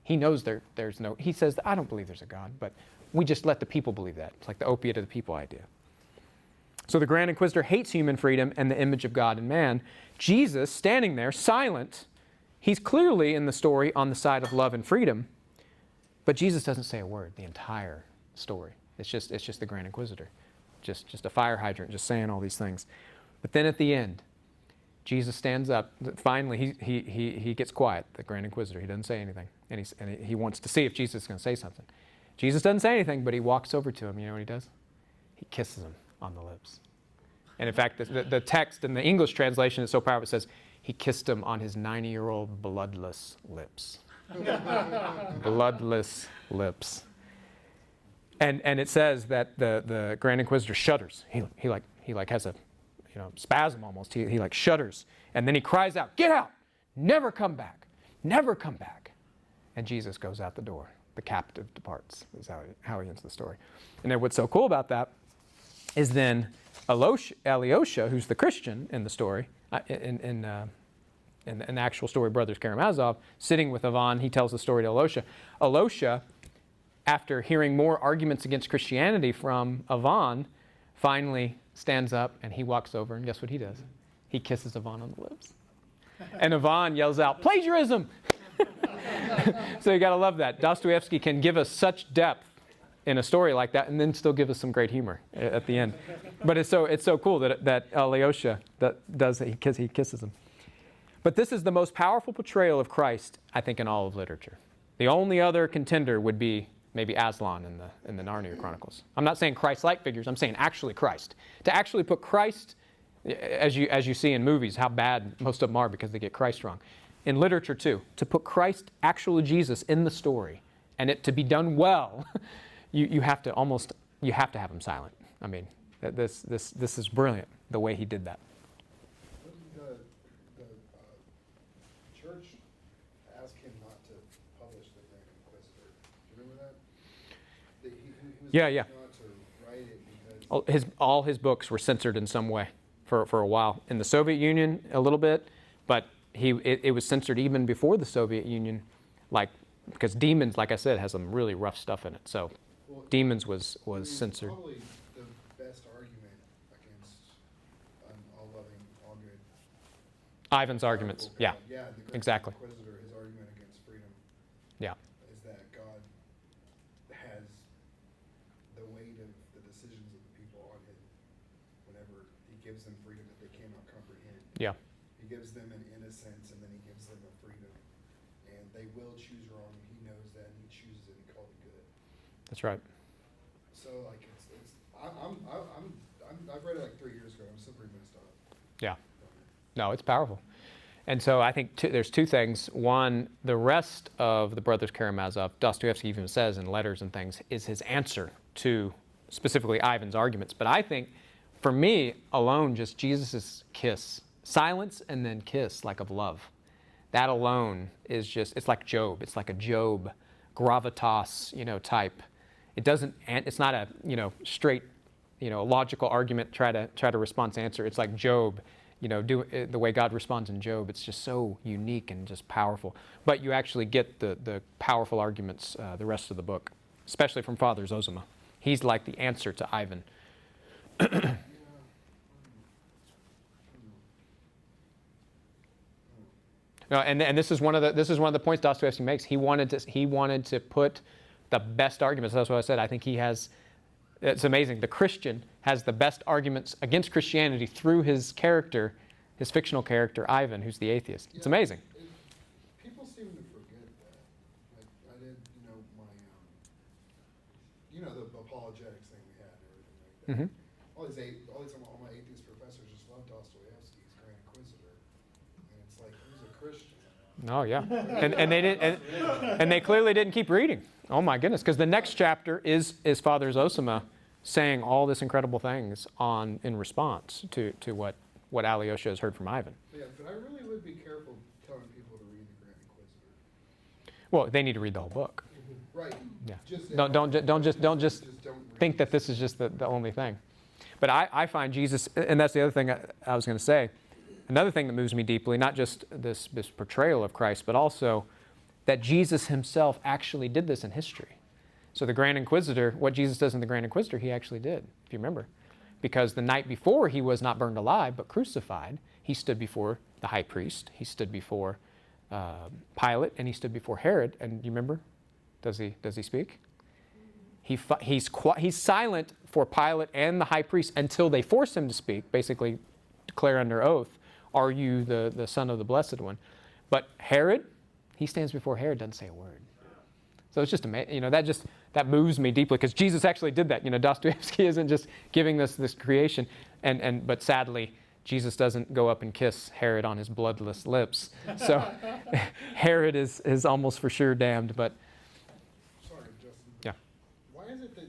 He knows there's no, he says, I don't believe there's a God, but we just let the people believe that. It's like the opiate of the people idea. So the Grand Inquisitor hates human freedom and the image of God in man. Jesus, standing there, silent, he's clearly in the story on the side of love and freedom, but Jesus doesn't say a word the entire story. It's just the Grand Inquisitor, just a fire hydrant, just saying all these things. But then at the end, Jesus stands up. Finally, he gets quiet, the Grand Inquisitor. He doesn't say anything. And he wants to see if Jesus is going to say something. Jesus doesn't say anything, but he walks over to him. You know what he does? He kisses him on the lips. And in fact, the text in the English translation is so powerful. It says, he kissed him on his 90-year-old bloodless lips. Bloodless lips. And it says that the Grand Inquisitor shudders. He has a spasm almost. He shudders. And then he cries out, get out! Never come back! Never come back! And Jesus goes out the door. The captive departs, is how he ends the story. And then what's so cool about that is then Alyosha, who's the Christian in the story, in the actual story, Brothers Karamazov, sitting with Ivan, he tells the story to Alyosha. Alyosha, after hearing more arguments against Christianity from Ivan, finally stands up and he walks over, and guess what he does? He kisses Ivan on the lips. And Ivan yells out, plagiarism! So you got to love that. Dostoyevsky can give us such depth in a story like that and then still give us some great humor at the end. But it's so cool that Alyosha does it. He kisses him. But this is the most powerful portrayal of Christ, I think, in all of literature. The only other contender would be maybe Aslan in the Narnia Chronicles. I'm not saying Christ-like figures. I'm saying actually Christ. To actually put Christ, as you see in movies, how bad most of them are because they get Christ wrong. In literature too, to put Christ, actual Jesus, in the story, and it to be done well, you have to have him silent. I mean, this is brilliant the way he did that. The church asked him not to publish the Grand Inquisitor. Do you remember that? He was Yeah. not to write it because All his books were censored in some way for a while. In the Soviet Union, a little bit, but it was censored even before the Soviet Union, because Demons, like I said, has some really rough stuff in it. So Demons was censored. Probably the best argument against all loving, all good. Ivan's arguments. powerful Yeah, God. Yeah, the Grand exactly. Inquisitor, his argument against freedom Yeah. is that God has the weight of the decisions of the people on him whenever he gives them freedom that they cannot comprehend. Yeah. He gives them an innocence, and then he gives them a freedom. And they will choose wrong, and he knows that, and he chooses it, and he called it good. That's right. So, like, I've read it like 3 years ago. I'm still pretty messed up. Yeah. No, it's powerful. And so I think there's two things. One, the rest of the Brothers Karamazov, Dostoevsky even says in letters and things, is his answer to specifically Ivan's arguments. But I think, for me alone, just Jesus' kiss, silence and then kiss like of love. That alone is just, it's like Job. It's like a Job gravitas, type. It doesn't, it's not a, straight, logical argument, try to response answer. It's like Job, the way God responds in Job. It's just so unique and just powerful. But you actually get the powerful arguments the rest of the book, especially from Father Zosima. He's like the answer to Ivan. No, and this is one of the points Dostoevsky makes. He wanted to put the best arguments. That's what I said. I think he has. It's amazing. The Christian has the best arguments against Christianity through his character, his fictional character Ivan, who's the atheist. It's amazing. People seem to forget that. Like I did, my the apologetics thing we had and everything like that. Mm-hmm. All my atheist professors just love Dostoyevsky, he's Grand Inquisitor, and it's like who's a Christian? Oh yeah, and they didn't, and they clearly didn't keep reading. Oh my goodness, because the next chapter is Father Zosima saying all this incredible things in response to what Alyosha has heard from Ivan. Yeah, but I really would be careful telling people to read the Grand Inquisitor. Well, they need to read the whole book. Right. Yeah. Just Don't just read think that this is just the only thing. But I find Jesus, and that's the other thing I was going to say. Another thing that moves me deeply, not just this portrayal of Christ, but also that Jesus himself actually did this in history. So the Grand Inquisitor, what Jesus does in the Grand Inquisitor, he actually did, if you remember. Because the night before he was not burned alive, but crucified, he stood before the high priest, he stood before Pilate, and he stood before Herod. And you remember? Does he speak? He's silent for Pilate and the high priest until they force him to speak, basically declare under oath, are you the Son of the Blessed One? But Herod, he stands before Herod, doesn't say a word. So it's just amazing. That moves me deeply because Jesus actually did that. Dostoevsky isn't just giving this creation, but sadly, Jesus doesn't go up and kiss Herod on his bloodless lips. So Herod is almost for sure damned. But Sorry, Justin. yeah. Why is it that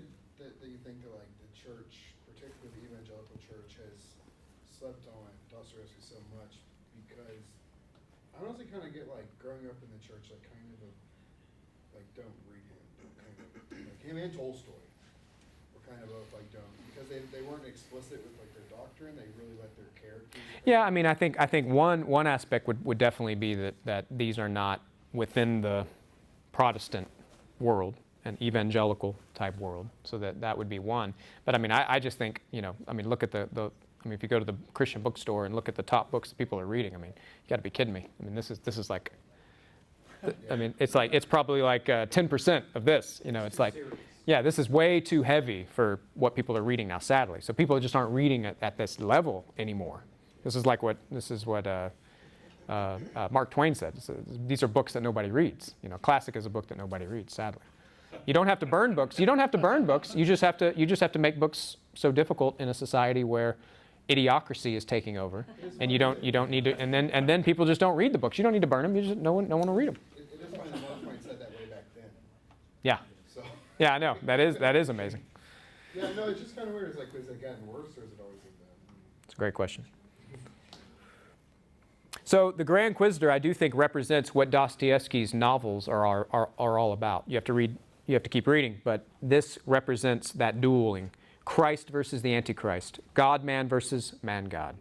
you think that like the church, particularly the evangelical church, has slept on Dostoevsky so much? Because I honestly kind of get like growing up in the church, like kind of don't read him, kind of like him and Tolstoy were kind of both like don't, because they weren't explicit with like their doctrine. They really let their characters. Yeah, I mean, I think one aspect would definitely be that these are not within the Protestant world, an evangelical type world. So that would be one. But I mean, I just think, look at if you go to the Christian bookstore and look at the top books that people are reading, I mean, you got to be kidding me. I mean, this is like, I mean, it's probably like 10% of this. It's like, yeah, this is way too heavy for what people are reading now, sadly. So people just aren't reading it at this level anymore. This is what Mark Twain said. These are books that nobody reads. Classic is a book that nobody reads, sadly. You don't have to burn books. You don't have to burn books. You just have to make books so difficult in a society where idiocracy is taking over, and you don't need to. And then people just don't read the books. You don't need to burn them. No one will read them. It is funny that Mark Twain said that way back then. Yeah. So. Yeah, I know. That is amazing. Yeah, no, it's just kind of weird. It's like, has it gotten worse or has it always been bad? It's a great question. So the Grand Inquisitor, I do think, represents what Dostoevsky's novels are all about. You have to keep reading, but this represents that dueling. Christ versus the Antichrist. God-man versus man-God.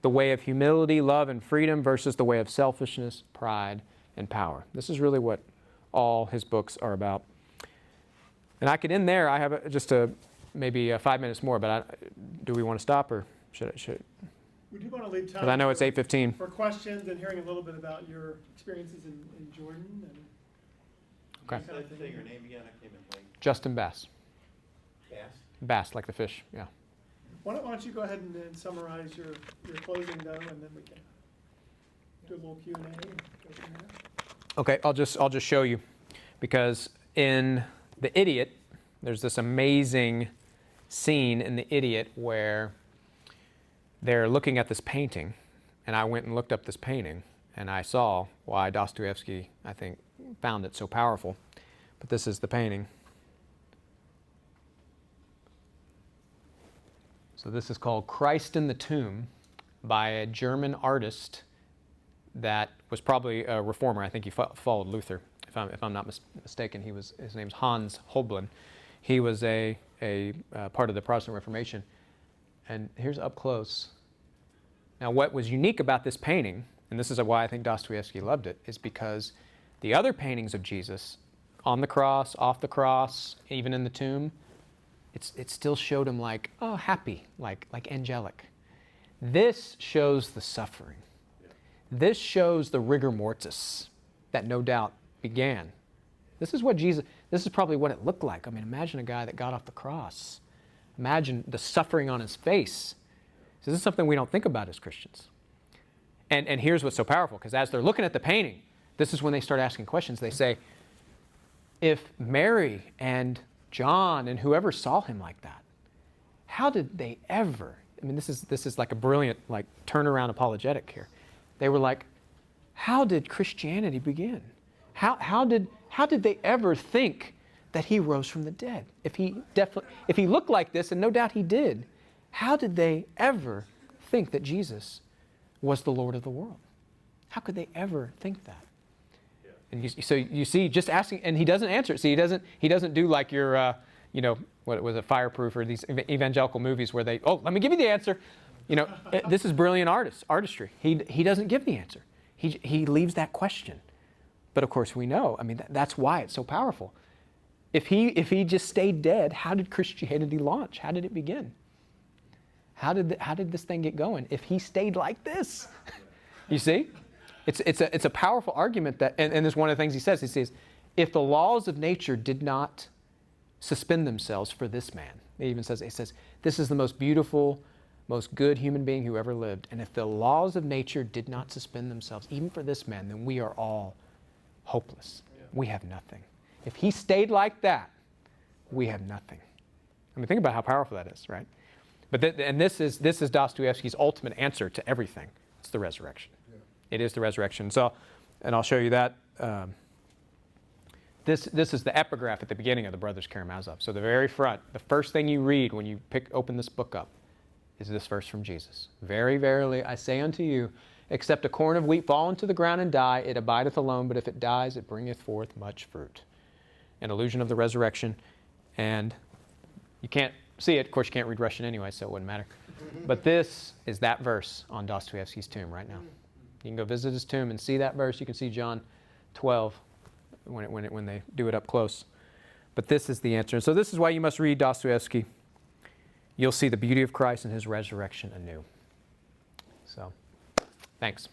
The way of humility, love, and freedom versus the way of selfishness, pride, and power. This is really what all his books are about. And I could end there. I have maybe 5 minutes more, but do we want to stop or should I? We do want to leave time. Because I know it's 8:15. For questions and hearing a little bit about your experiences in Jordan and. Okay. Say your name again, I came in late. Justin Bass. Bass? Bass, like the fish, yeah. Why don't you go ahead and then summarize your closing though, and then we can do a little Q&A and go from there. Okay, I'll just show you, because in The Idiot, there's this amazing scene in The Idiot where they're looking at this painting, and I went and looked up this painting, and I saw why Dostoyevsky, I think, found it so powerful. But this is the painting. So this is called Christ in the Tomb by a German artist that was probably a reformer. I think he followed Luther, if I'm not mistaken. His name's Hans Holbein. He was a part of the Protestant Reformation. And here's up close. Now, what was unique about this painting, and this is why I think Dostoyevsky loved it, is because the other paintings of Jesus, on the cross, off the cross, even in the tomb, it still showed him like, oh, happy, like angelic. This shows the suffering. This shows the rigor mortis that no doubt began. This is probably what it looked like. I mean, imagine a guy that got off the cross. Imagine the suffering on his face. So this is something we don't think about as Christians. And here's what's so powerful, because as they're looking at the painting, this is when they start asking questions. They say, if Mary and John and whoever saw him like that, how did they ever, I mean, this is like a brilliant turnaround apologetic here. They were like, how did Christianity begin? How did they ever think that he rose from the dead? If he looked like this, and no doubt he did, how did they ever think that Jesus was the Lord of the world? How could they ever think that? Yeah. And so you see, just asking, and he doesn't answer it. See, he doesn't do like your, what was it, Fireproof, or these evangelical movies where they, let me give you the answer. This is brilliant artistry. He doesn't give the answer. He leaves that question. But of course we know, I mean, that's why it's so powerful. If he just stayed dead, how did Christianity launch? How did it begin? How did this thing get going? If he stayed like this, you see, it's a powerful argument that, and it's one of the things he says. He says, if the laws of nature did not suspend themselves for this man, he even says, this is the most beautiful, most good human being who ever lived. And if the laws of nature did not suspend themselves, even for this man, then we are all hopeless. Yeah. We have nothing. If he stayed like that, we have nothing. I mean, think about how powerful that is, right? But this is Dostoyevsky's ultimate answer to everything. It's the resurrection. Yeah. It is the resurrection. So, and I'll show you that. This is the epigraph at the beginning of the Brothers Karamazov. So the very front, the first thing you read when you open this book up, is this verse from Jesus. Very verily I say unto you, except a corn of wheat fall into the ground and die, it abideth alone, but if it dies, it bringeth forth much fruit. An allusion of the resurrection. And you can't see it. Of course, you can't read Russian anyway, so it wouldn't matter. But this is that verse on Dostoyevsky's tomb right now. You can go visit his tomb and see that verse. You can see John 12 when they do it up close. But this is the answer. And so this is why you must read Dostoyevsky. You'll see the beauty of Christ and his resurrection anew. So, thanks.